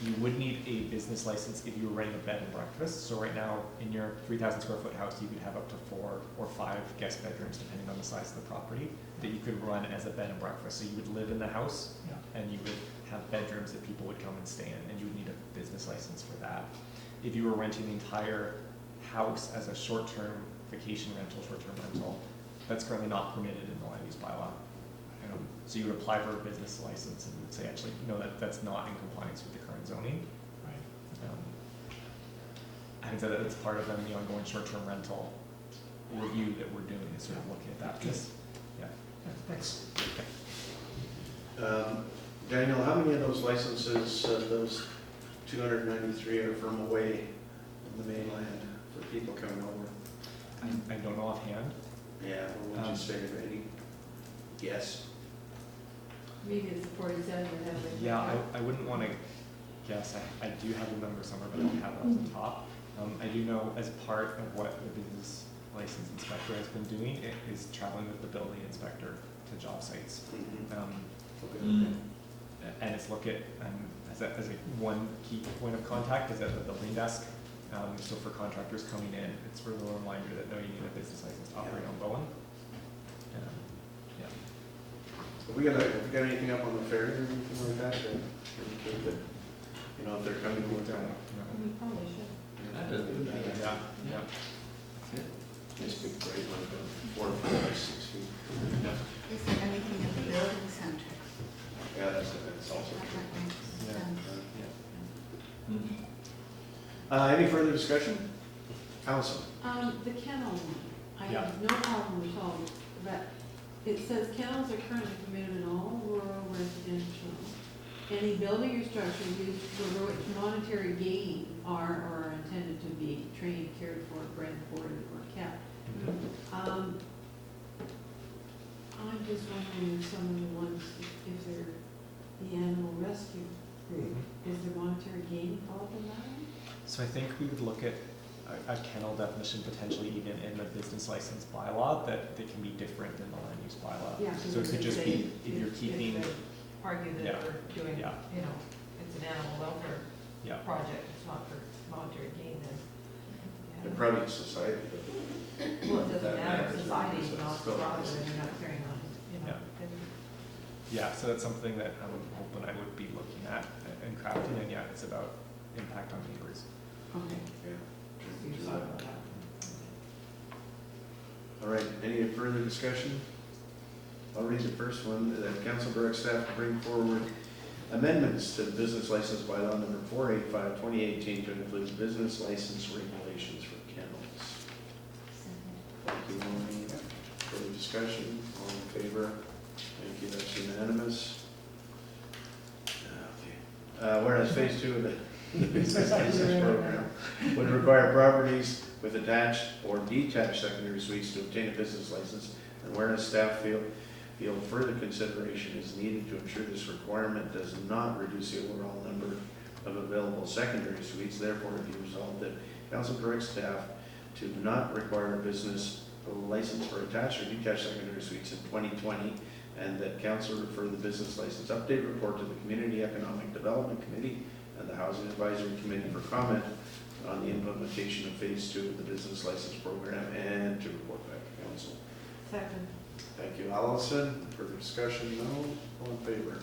You would need a business license if you were renting a bed and breakfast. So right now, in your 3,000 square foot house, you could have up to 4 or 5 guest bedrooms, depending on the size of the property, that you could run as a bed and breakfast. So you would live in the house, and you would have bedrooms that people would come and stay in, and you would need a business license for that. If you were renting the entire house as a short-term vacation rental, short-term rental, that's currently not permitted in the land use bylaw. So you would apply for a business license and would say, actually, no, that's not in compliance with the current zoning. Right. Having said that, it's part of the ongoing short-term rental review that we're doing, is sort of looking at that. Because, Thanks. Daniel, how many of those licenses, those 293 are from away from the mainland for people coming over? I don't know offhand. Yeah, what would you say, any guess? Maybe it's 47 or whatever. Yeah, I wouldn't want to guess. I do have the number somewhere, but I don't have it off the top. I do know as part of what the business license inspector has been doing, it is traveling with the building inspector to job sites. And it's look at, as a one key point of contact is at the building desk. So for contractors coming in, it's sort of a reminder that no, you need a business license to operate on Bowen. Have we got anything up on the ferry or anything like that? Indicate that, if they're coming with that. We probably should. Yeah. Nice big bright one, about 4 or 5 or 6 feet. Is there anything in the building center? Yeah, that's also That true. might make sense. Any further discussion? Council? The kennel one, I Yeah. have no problem at all, but it says kennels are currently permitted in all rural residential. Any building or structure used for which monetary gain are or are intended to be trained, cared for, bred, boarded, or kept. I'm just wondering if some of the ones, if they're the animal rescue group, is there monetary gain involved in that one? So I think we would look at a kennel definition potentially even in the business license bylaw that can be different than the land use bylaw. Yeah, So it could just be if you're keeping, Argue that Yeah. we're doing, Yeah. It's an animal welfare yeah. project, it's not for monetary gain then. They're probably society, but Well, it doesn't That matter, matters, society it's is not still- profit, and you're not carrying on, Yeah, so that's something that I'm hoping I would be looking at and crafting, and yeah, it's about impact on neighbors. Okay. You thought about that. all right, any further discussion? I'll read the first one, that council directs staff to bring forward amendments to the business license bylaw number 485, 2018 to include business license regulations for kennels. Second. Thank you, Maureen. discussion? All in favor? Thank you, that's unanimous. Okay. Whereas phase 2 of the business license program would require properties with attached or detached secondary suites to obtain a business license, and whereas staff feel further consideration is needed to ensure this requirement does not reduce the overall number of available secondary suites, therefore it be resolved that council directs staff to not require a business license for attached or detached secondary suites in 2020, and that council refer the business license update report to the Community Economic Development Committee and the Housing Advisory Committee for comment on the implementation of phase 2 of the business license program and to report back to council. Second. Thank you, Allison. Further discussion? No? All in favor?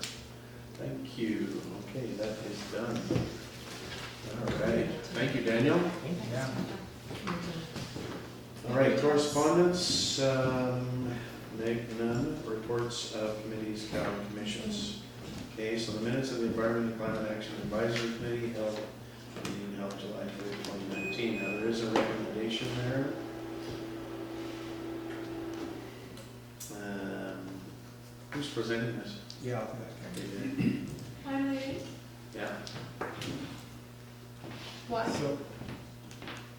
Thank you. Okay, that is done. All right. Thank you, Daniel. Yeah. All right, correspondence, none. Reports of committees, county commissions. Okay, so the minutes of the Environment and Climate Action Advisory Committee meeting held July 3rd, 2019. Now, there is a recommendation there. Who's presenting this? Yeah, I'll do that. Finally, Yeah. Why? So,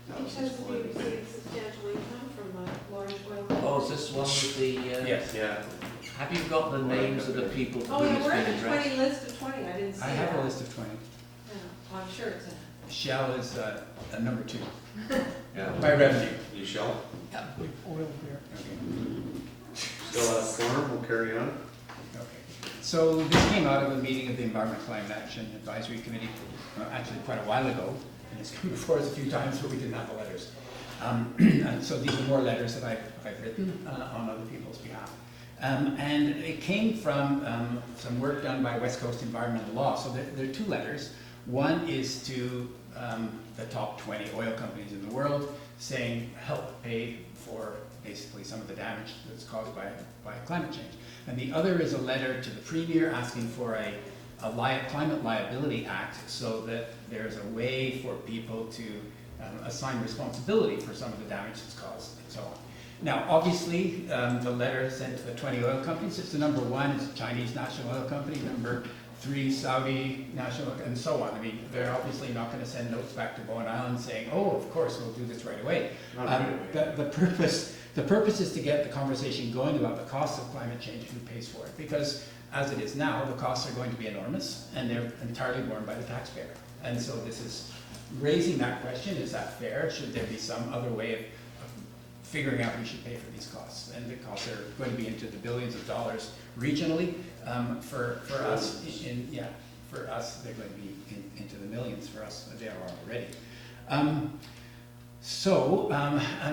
because we received substantial income from a large oil. Oh, is this one with the, yes, Yeah. have you got the names of the people for Oh, whom yeah, it's we're been at the addressed? 20 list of 20, I didn't see I that. have a list of 20. Yeah, I'm sure it's in it. Shell is a number 2 Yeah. by revenue. You shall. Oil beer. Okay. Still out of quorum, we'll carry on. Okay. So this came out of a meeting of the Environment Climate Action Advisory Committee, actually quite a while ago, and it's come before us a few times, but we didn't have the letters. And so these are more letters that I've written on other people's behalf. And it came from some work done by West Coast Environmental Law. So there are 2 letters. One is to the top 20 oil companies in the world, saying help pay for basically some of the damage that's caused by climate change. And the other is a letter to the Premier asking for a Climate Liability Act, so that there's a way for people to assign responsibility for some of the damage that's caused and so on. Now, obviously, the letter sent to the 20 oil companies, it's the number 1 is Chinese National Oil Company, number 3 Saudi National, and so on. I mean, they're obviously not going to send notes back to Bowen Island saying, oh, of course, we'll do this right away. Not right away. The purpose is to get the conversation going about the cost of climate change and who pays for it. Because as it is now, the costs are going to be enormous and they're entirely borne by the taxpayer. And so this is raising that question, is that fair? Should there be some other way of figuring out who should pay for these costs? And the costs are going to be into the billions of dollars regionally. For us, for us, they're going to be into the millions. For us, they are already. And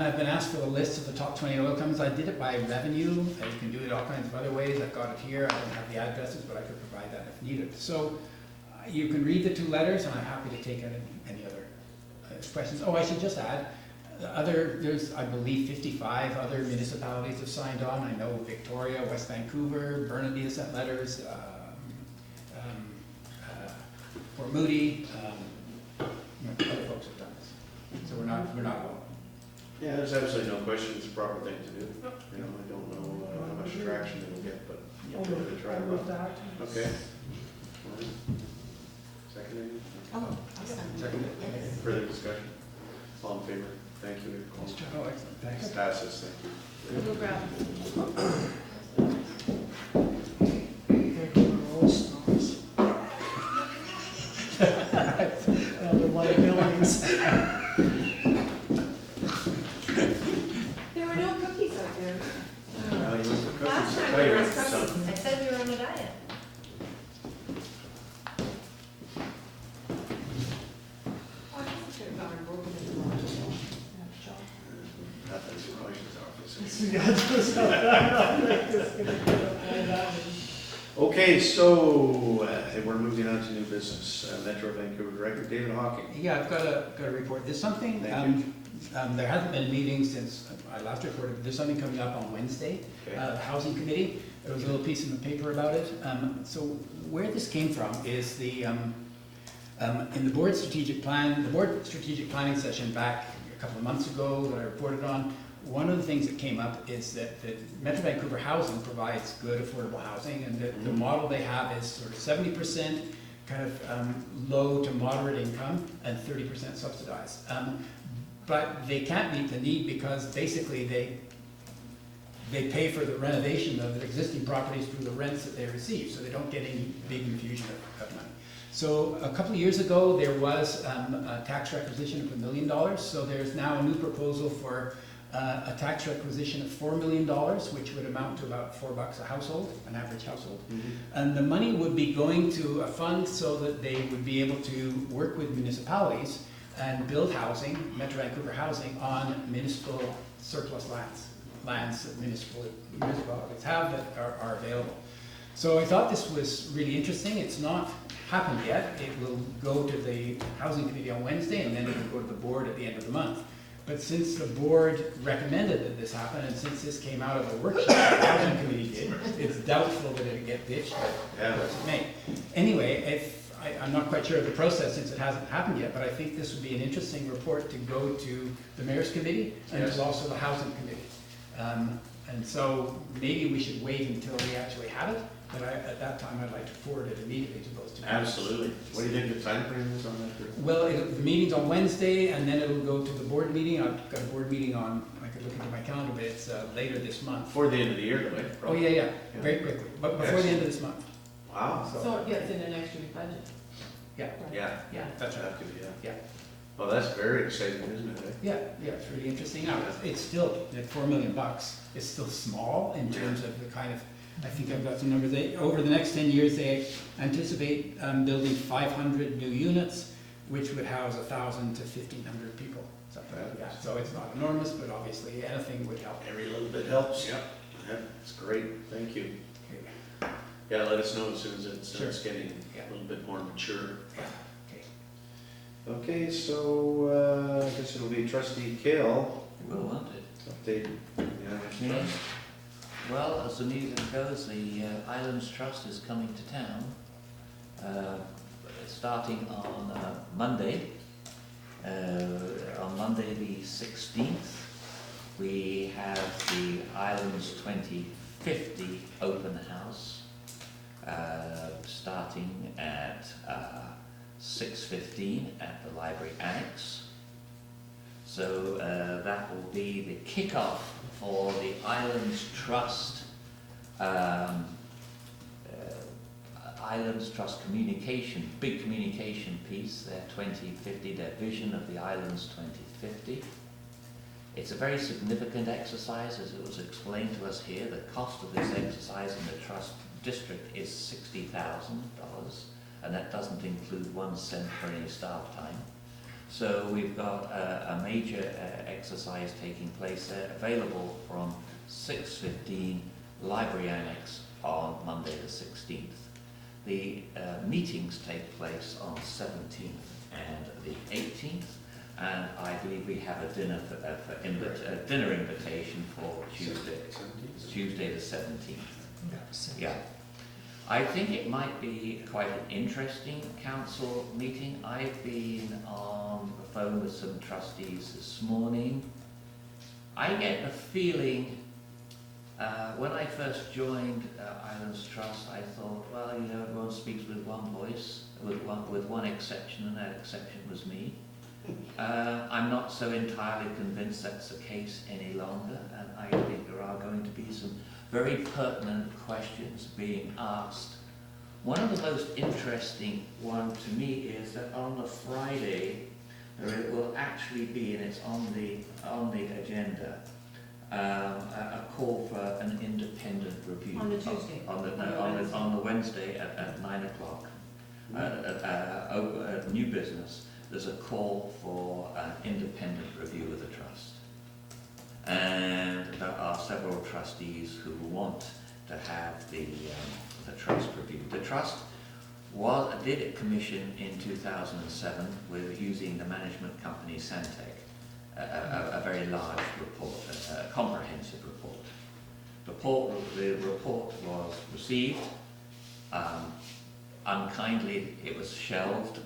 I've been asked for the list of the top 20 oil companies. I did it by revenue. You can do it all kinds of other ways. I've got it here. I don't have the addresses, but I could provide that if needed. So you can read the 2 letters, and I'm happy to take any other questions. Oh, I should just add, there's, I believe, 55 other municipalities have signed on. I know Victoria, West Vancouver, Burnaby has sent letters, Port Moody, other folks have done this. So we're not alone. Yeah, there's absolutely no question, it's a proper thing to do. You know, I don't know how much traction it'll get, but I'll give it a try. move that. Okay. Seconded? Oh, awesome. Seconded? Yes. Further discussion? All in favor? Thank you. Oh, excellent, thanks. Passes, thank you. We'll grab The liabilities. There were no cookies out there. Now you want for Last cookies? time Tell you there what, was son. cookies. I said we were on a diet. Oh, I should have gone and broken it in the morning. Nothing's in Washington's office. Yeah, just gonna get all that. Okay, so we're moving on to new business. Metro Vancouver Director David Hawking. Yeah, I've got a report. There's something, Thank there hasn't been a meeting since I last reported, but there's something coming up on Wednesday, Okay. Housing Committee. There was a little piece in the paper about it. So where this came from is in the board strategic planning session back a couple of months ago that I reported on, one of the things that came up is that Metro Vancouver Housing provides good affordable housing, and the model they have is sort of 70% kind of low to moderate income and 30% subsidized. But they can't meet the need because basically they pay for the renovation of the existing properties through the rents that they receive, so they don't get any big infusion of money. So a couple of years ago, there was a tax requisition of $1 million, so there's now a new proposal for a tax requisition of $4 million, which would amount to about $4 a household, an average household. And the money would be going to a fund so that they would be able to work with municipalities and build housing, Metro Vancouver Housing, on municipal surplus lands that municipalities have that are available. So I thought this was really interesting. It's not happened yet. It will go to the Housing Committee on Wednesday, and then it will go to the board at the end of the month. But since the board recommended that this happen, and since this came out of a workshop the Housing Committee did, it's doubtful that it'll get ditched, but it may. Anyway, I'm not quite sure of the process since it hasn't happened yet, but I think this would be an interesting report to go to the Mayor's Committee and to also the Housing Committee. And so maybe we should wait until we actually have it, but at that time I'd like to forward it immediately to those two. Absolutely. What do you think the time frame is on that? Well, the meeting's on Wednesday, and then it'll go to the board meeting. I've got a board meeting on, I could look into my calendar, but it's later this month. Before the end of the year, though, right? Oh, yeah, very quickly, but before the end of this month. Wow. So it gets in the next year's budget. Yeah, Yeah, that's right. that could be, Yeah. Well, that's very exciting, isn't it? Yeah, it's really interesting. Now, it's still, at $4 million, it's still small in terms of the kind of, I think I've got some numbers. Over the next 10 years, they anticipate building 500 new units, which would house 1,000 to 1,500 people, something like that. So it's not enormous, but obviously anything would help. Every little bit helps. Yep. That's great. Thank you. Okay. Yeah, let us know as soon as it Sure. starts getting Yeah. a little bit more mature. Okay. Okay, so I guess it'll be Trustee Kale. Well, won't it? Update. Yeah. Well, as the news goes, the Islands Trust is coming to town, starting on Monday. On Monday the 16th, we have the Islands 2050 open house, starting at 6:15 at the Library Annex. So that will be the kickoff for the Islands Trust communication, big communication piece, their 2050, their vision of the Islands 2050. It's a very significant exercise, as it was explained to us here. The cost of this exercise in the Trust District is $60,000, and that doesn't include 1 cent for any staff time. So we've got a major exercise taking place there, available from 6:15, Library Annex on Monday the 16th. The meetings take place on 17th and the 18th, and I believe we have a dinner dinner invitation for Tuesday the 17th. Yeah. I think it might be quite an interesting council meeting. I've been on the phone with some trustees this morning. I get the feeling, when I first joined Islands Trust, I thought, well, you know, everyone speaks with one voice, with one exception, and that exception was me. I'm not so entirely convinced that's the case any longer, and I think there are going to be some very pertinent questions being asked. One of the most interesting one to me is that on the Friday there will actually be, and it's on the agenda, a call for an independent review. On the Tuesday? On the Wednesday at 9 o'clock. New business. There's a call for an independent review of the trust. And there are several trustees who want to have the trust reviewed. The trust did a commission in 2007 with using the management company Santec, a very large report, a comprehensive report. The report was received. Unkindly, it was shelved.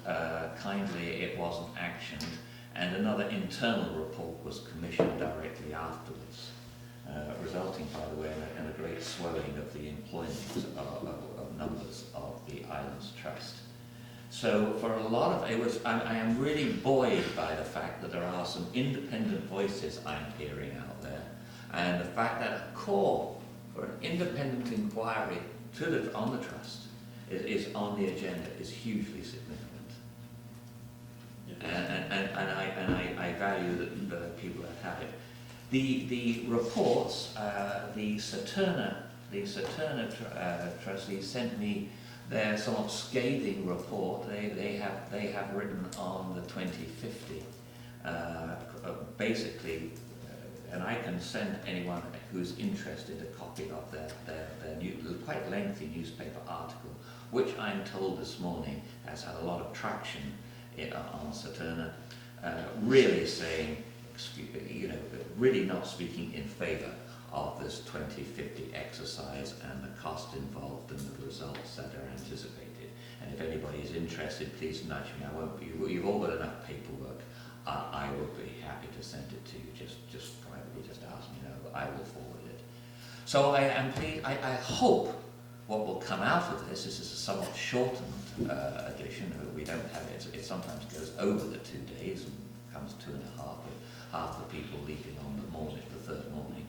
Kindly, it wasn't actioned. and another internal report was commissioned directly afterwards, resulting, by the way, in a great swelling of the employment of numbers of the Islands Trust. So for a lot of I am really buoyed by the fact that there are some independent voices I'm hearing out there, and the fact that a call for an independent inquiry on the trust is on the agenda is hugely significant. And I value the people that have it. The reports, the Saturna trustees sent me their somewhat scathing report. They have written on the 2050, basically, and I can send anyone who's interested a copy of their quite lengthy newspaper article, which I'm told this morning has had a lot of traction on Saturna, really saying, really not speaking in favour of this 2050 exercise and the cost involved and the results that are anticipated. And if anybody is interested, please nudge me. I won't be. You've all got enough paperwork. I will be happy to send it to you. Just privately, just ask me. I will forward it. So I am pleased. I hope what will come out of this is a somewhat shortened edition. We don't have it. It sometimes goes over the 2 days and comes 2.5, with half the people leaving on the morning, the third morning,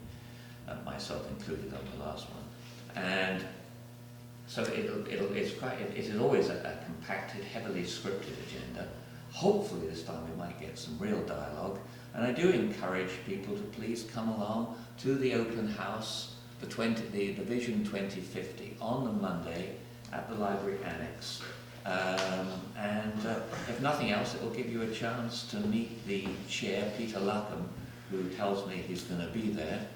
myself included on the last one. And so it is always a compacted, heavily scripted agenda. Hopefully this time we might get some real dialogue. And I do encourage people to please come along to the open house, the Vision 2050, on the Monday at the Library Annex. If nothing else, it will give you a chance to meet the chair, Peter Luckham, who tells me he's going to be there.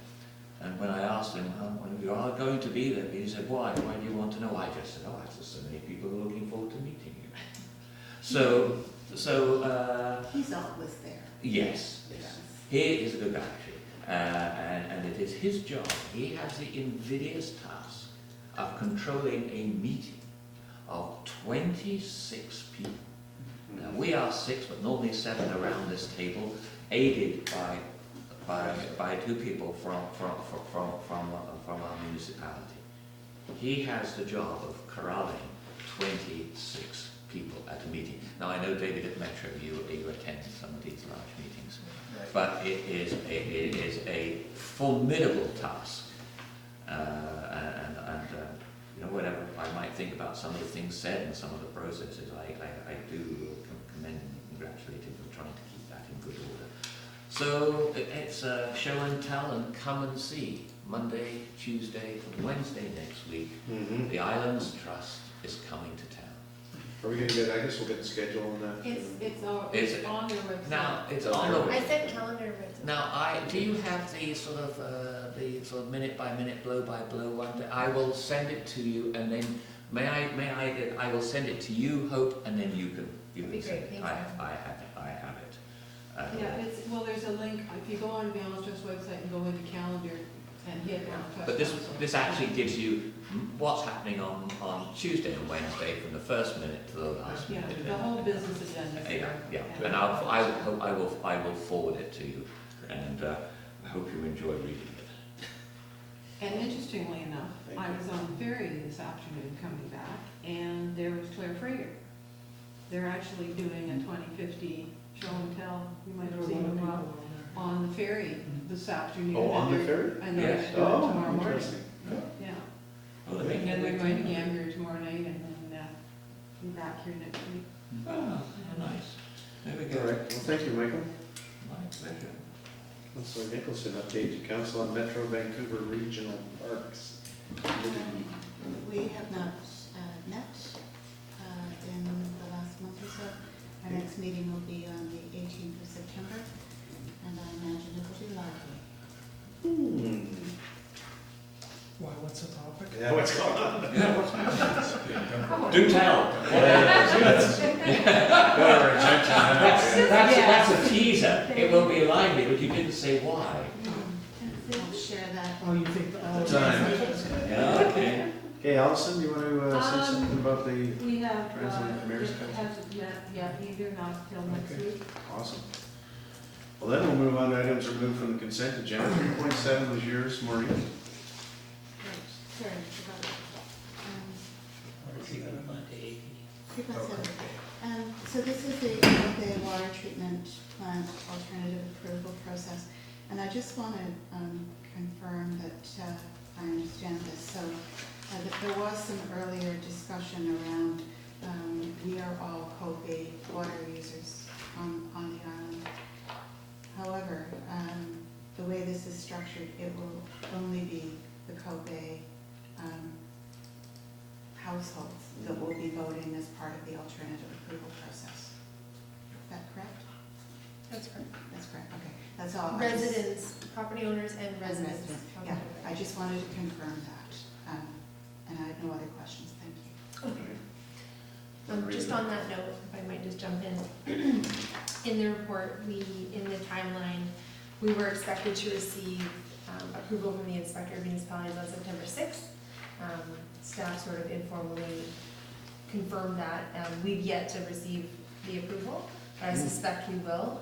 And when I asked him, when you are going to be there, he said, why? Why do you want to know? I just said, there's so many people who are looking forward to meeting you. So He's always there. yes. He is a good guy, actually. And it is his job. He has the invidious task of controlling a meeting of 26 people. Now, we are 6, but normally 7 around this table, aided by 2 people from our municipality. He has the job of corralling 26 people at a meeting. Now, I know, David, at Metro, you attend some of these large meetings, but it is a formidable task. Whatever I might think about some of the things said and some of the processes, I do commend and congratulate him for trying to keep that in good order. So it's show and tell and come and see. Monday, Tuesday, Wednesday next week, the Islands Trust is coming to town. Are we going to get, I guess we'll get the schedule on that. It's on your website. Now, it's on the I sent calendar with it. Now, do you have the sort of minute by minute, blow by blow one? I will send it to you, and then I will send it to you, Hope, and then you can send it. I have it. There's a link. If you go on the BYLAWS Trust website and go into calendar and hit on Trust. But this actually gives you what's happening on Tuesday and Wednesday from the first minute to the last minute. Yeah, the whole business agenda. Yeah. And I will forward it to you, and I hope you enjoy reading it. And interestingly enough, I was on the ferry this afternoon coming back, and there was Claire Frager. They're actually doing a 2050 show and tell. You might have seen them on the ferry this afternoon. Oh, on the ferry? And they're Yes. doing it tomorrow morning. Interesting. Yeah. Well, And then they're going to Gambier tomorrow night, and then be back here next week. Oh, nice. There we go. All right. Well, thank you, Michael. My pleasure. Councillor Nicholson, update to Council on Metro Vancouver Regional Parks. We have not met in the last month or so. Our next meeting will be on the 18th of September, and I imagine it will be lively. Why, what's the topic? Yeah, what's going on? Do tell. That's a teaser. It will be lively, but you didn't say why. I'll share that. Oh, you think the Yeah, okay. Okay, Alison, do you want to say something about the We have, Translate the mayor's council? hasn't met yet either, not till next Okay. week. Awesome. Well, then we'll move on to items removed from the consent agenda. 3.7 was yours, Maureen. Right, sorry, forgot it. 3.7. So this is the water treatment plant alternative approval process. And I just want to confirm that I understand this. So that there was some earlier discussion around we are all Cove water users on the island. However, the way this is structured, it will only be the Cove households that will be voting as part of the alternative approval process. Is that correct? That's correct. That's correct, okay. That's all. I just- Residents, property owners and residents. Yeah, I just wanted to confirm that. And I have no other questions, thank you. Okay. Just on that note, if I might just jump in. In the report, in the timeline, we were expected to receive approval from the Inspector of Municipalities on September 6th. Staff sort of informally confirmed that. We've yet to receive the approval, but I suspect we will.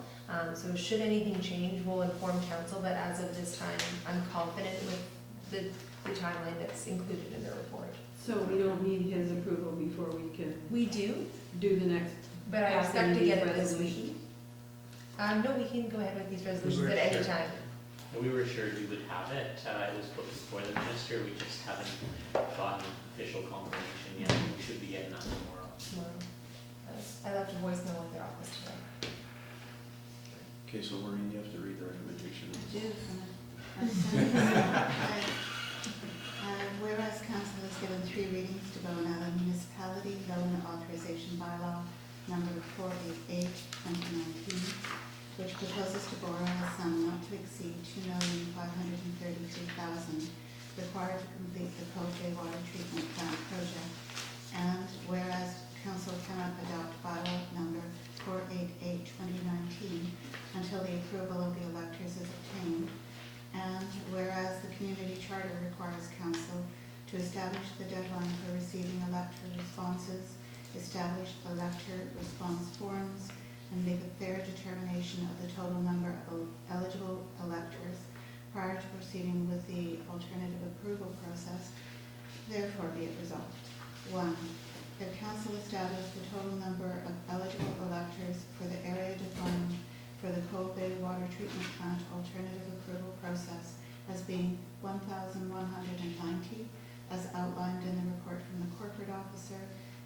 So should anything change, we'll inform council, but as of this time, I'm confident with the timeline that's included in the report. So we don't need his approval before we can We do, do the next. but I pass expect any to of get these it this resolutions? week. No, we can go ahead with these resolutions were at any sure. time. We were assured we would have it. It was put before the minister. We just haven't gotten official confirmation yet. We should be getting that tomorrow. I left a voicemail with their office today. Okay, so Maureen, you have to read the recommendation. Whereas council has given 3 readings to Bowen Island Municipality Loan Authorization Bylaw number 488, 2019, which proposes to borrow a sum not to exceed $2,533,000 required to complete the Cove water treatment plant project. And whereas council cannot adopt bylaw number 488, 2019 until the approval of the electors is obtained. And whereas the community charter requires council to establish the deadline for receiving elector responses, establish elector response forms, and make a fair determination of the total number of eligible electors prior to proceeding with the alternative approval process, therefore be it resolved. 1. That council establish the total number of eligible electors for the area defined for the Cove water treatment plant alternative approval process as being 1,190, as outlined in the report from the corporate officer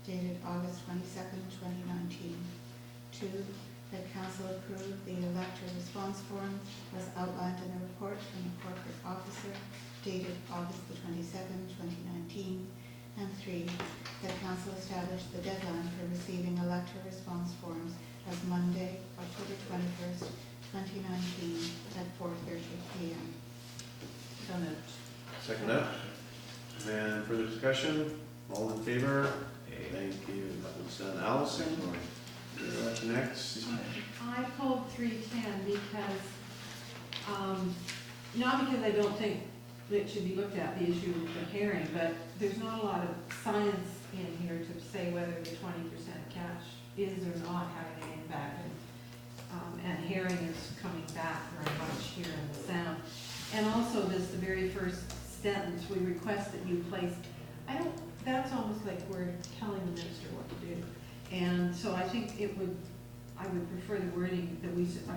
dated August 22nd, 2019. 2. That council approve the elector response form as outlined in the report from the corporate officer dated August the 22nd, 2019. And 3. That council establish the deadline for receiving elector response forms as Monday, October 21st, 2019 at 4:30 p.m. So moved. Second up. And further discussion? All in favor? Thank you. That was Allison. You're up next. I called 310 because, not because I don't think it should be looked at, the issue of the herring, but there's not a lot of science in here to say whether the 20% catch is or not having an impact. And herring is coming back very much here in the sound. And also this, the very first sentence, we request that you place, that's almost like we're telling the minister what to do. And so I think I would prefer the wording that I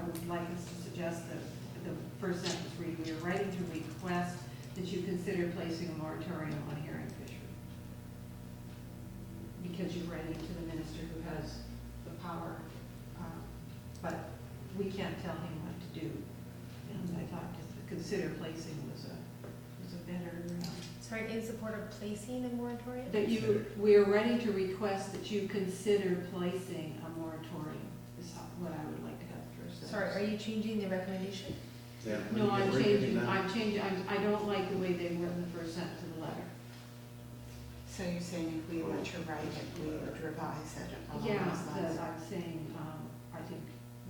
would like us to suggest that the first sentence read, we are writing to request that you consider placing a moratorium on herring fishery. Because you're writing to the minister who has the power, but we can't tell him what to do. And I thought to consider placing was a better, Sorry, in support of placing a moratorium? that we are ready to request that you consider placing a moratorium, is what I would like to have first. Sorry, are you changing the recommendation? Yeah. No, I'm We're getting changing, that. I don't like the way they were in the first sentence of the letter. So you're saying if we were to write it, we would revise it along Yeah, those lines? that I'm saying, I think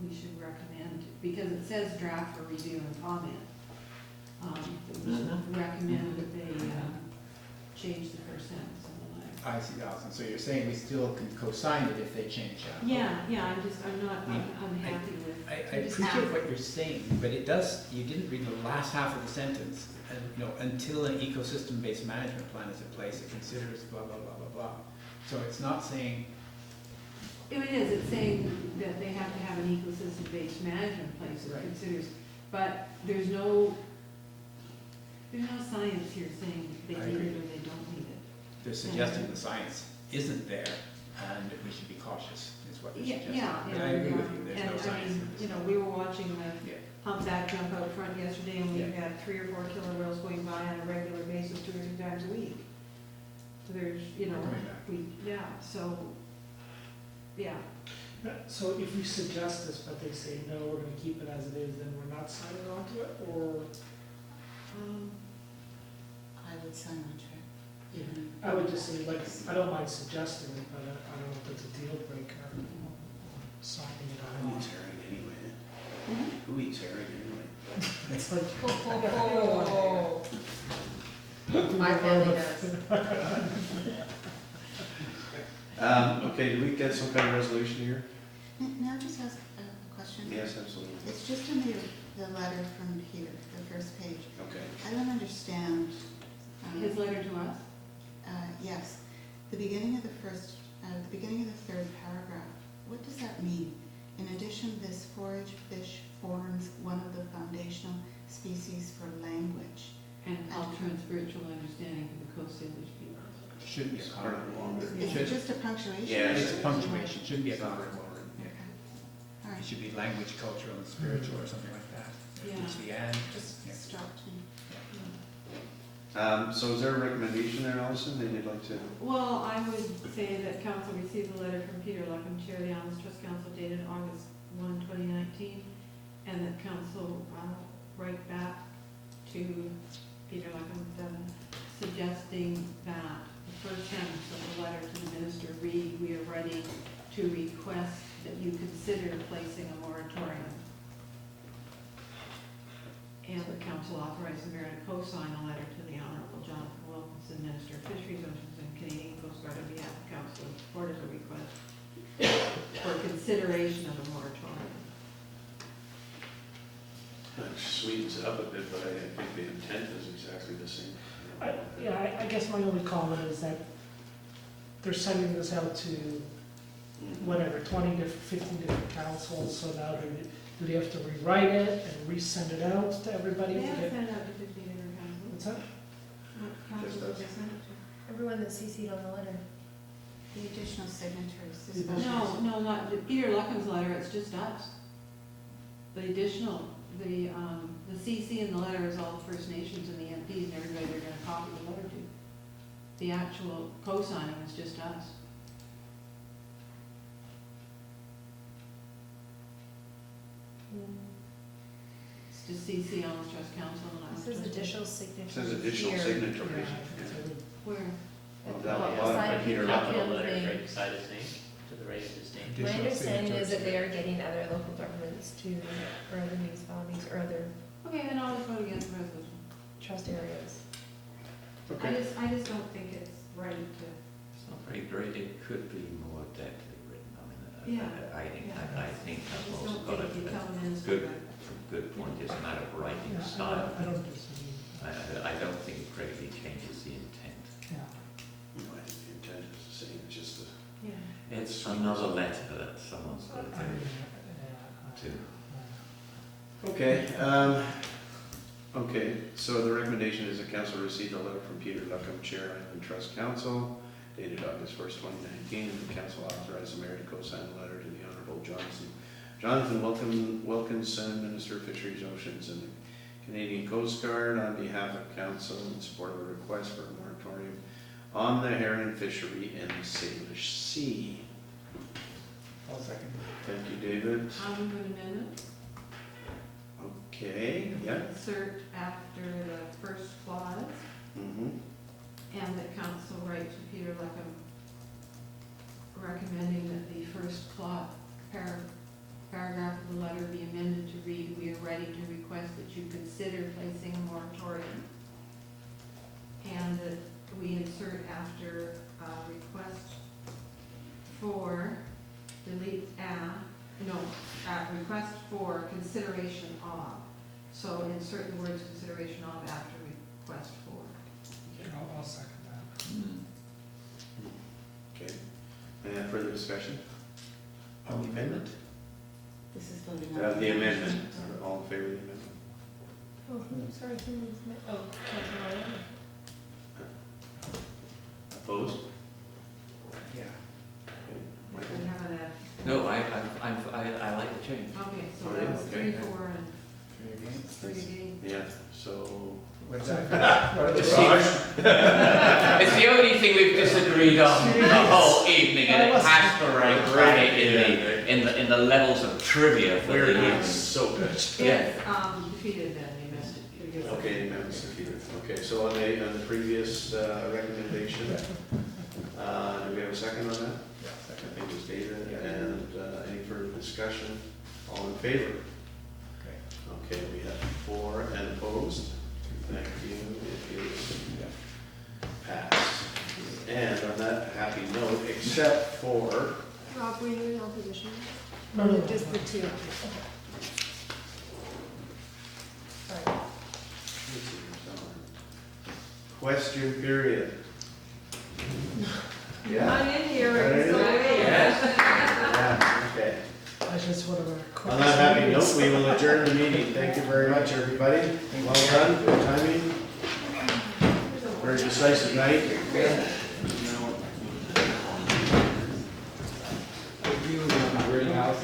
we should recommend, because it says draft for review and comment. We should recommend that they change the first sentence in the letter. I see, Allison, so you're saying we still can co-sign it if they change that? Yeah, I'm not unhappy with. I we just appreciate have- what you're saying, but it does, you didn't read the last half of the sentence, and, you know, until an ecosystem-based management plan is in place, it considers blah, blah, blah, blah, blah. So it's not saying, It is, it's saying that they have to have an ecosystem-based management place that Right. considers, but there's no science here saying they I need agree. it or they don't need it. they're suggesting the science isn't there, and we should be cautious, is what they're suggesting. Yeah. And I agree with you, there's And, no I science mean, in this. you know, we were watching the Yeah, humpback jump out front yesterday, and we Yeah. had 3 or 4 killer whales going by on a regular basis 2 or 3 times a week. So there's, you know, They're coming back. so, yeah. So if we suggest this, but they say, no, we're gonna keep it as it is, then we're not signing on to it, or? I would sign on to it, even. I would just say, like, I don't mind suggesting it, but I don't know if it's a deal breaker, signing it Who on. eats herring anyway? Who eats herring anyway? It's like. My family does. Okay, do we get some kind of resolution here? May I just ask a question? Yes, absolutely. It's just in the letter from Peter, the first page. Okay. I don't understand. His letter to us? Yes, the beginning of the third paragraph, what does that mean? In addition, this forage fish forms one of the foundational species for language. And culture and spiritual understanding for the Coast Salish people. Shouldn't be a It's comment. hard longer. It Is it should, just a punctuation? Yeah, it's punctuation, shouldn't be a It's not comment. very well written. Yeah. Okay, all It right, should be language, cultural, and spiritual, or something like that. Yeah. It's the and. just Yeah. stopped me. So is there a recommendation there, Allison, that you'd like to? Well, I would say that council received a letter from Peter Luckham, Chair of the Islands Trust Council, dated August 1, 2019, and that council write back to Peter Luckham suggesting that the first sentence of the letter to the minister read, "We are ready to request that you consider placing a moratorium." And the council authorized the mayor to co-sign a letter to the Honorable Jonathan Wilkinson, Minister of Fisheries, Oceans and Canadian Coast Guard, on behalf of council in support of the request for consideration of a moratorium. That sweetens it up a bit, but I think the intent is exactly the same. I guess my only comment is that they're sending this out to whatever, 20 different, 15 different councils, so now do they have to rewrite it and resend it out to everybody to They have get? sent out to 15 different councils. What's that? What councils did they send it to? Everyone that's CC'd on the letter. The additional signatories. The especially- No, not Peter Luckham's letter, it's just us. The additional, the CC in the letter is all the First Nations and the MPs and everybody they're gonna copy the letter to. The actual co-signing is just us. It's just CC on the Trust Council and It Islands says Trust. additional It signatures. says additional here. signatories. Where? Well, down the Well, bottom, beside right here. Capital Luckham letters thing. right beside his name, to the right of his name. My Additional understanding is that signatures. they are getting other local governments to, or other municipalities, or other Okay, then I'll just vote against the resolution. trust areas. Okay. I just don't think it's right to. It's not very great, it could be more deftly written, I mean, Yeah, I think I I've just also don't got think you tell the a minister good, that. good point, it's a matter of writing Yeah, style. I don't disagree. I don't think it greatly changes the intent. Yeah. No, I think the intent is the same, it's just the. Yeah. It's another letter that someone's got I mean, to. Okay, okay, so the recommendation is the council received a letter from Peter Luckham, Chair Island Trust Council, dated August 1st, 2019, and the council authorized the mayor to co-sign the letter to the Honorable Jonathan Wilkinson, Minister of Fisheries, Oceans, and the Canadian Coast Guard, on behalf of council in support of a request for a moratorium on the herring fishery in the Salish Sea. I'll second. Thank you, David. I'll move an amendment. Okay, yeah. Insert after the first clause, Mm-hmm. and that council write to Peter Luckham recommending that the first paragraph of the letter be amended to read, "We are ready to request that you consider placing a moratorium." And that we insert after request for request for consideration of. So insert the words consideration of after request for. I'll second that. Okay. Any further discussion on the amendment? This is voting on. The amendment, all in favor of the amendment? Oh, sorry, who moved it? Oh, Councilor Ryan. Opposed? Yeah. Okay. We Michael? haven't had, No, I like the change. okay, so Oh, yeah, that's okay. 3-4 and Three against. 3 against. Yeah, so, What's that? What are the See, odds? it's the only thing we've disagreed on the whole evening, and it has to rank high in the levels of trivia for the we're evening. so good. Yeah. Defeated then, the amendment. Okay, the amendment's defeated. Okay, so on the previous recommendation, do we have a second on that? Yeah, I second. think it was David, Yeah. and any further discussion? All in favor? Okay. Okay, we have 4 and opposed. Thank you, it is passed. And on that happy note, except for, Rob, were you in opposition? No. Just the two. Sorry. question period. Not in here, it's Right. away. Yeah, okay. I just want to. On that happy note, we will adjourn the meeting. Thank you very much, everybody. Well done, good timing. Very decisive night. Review of the greenhouse.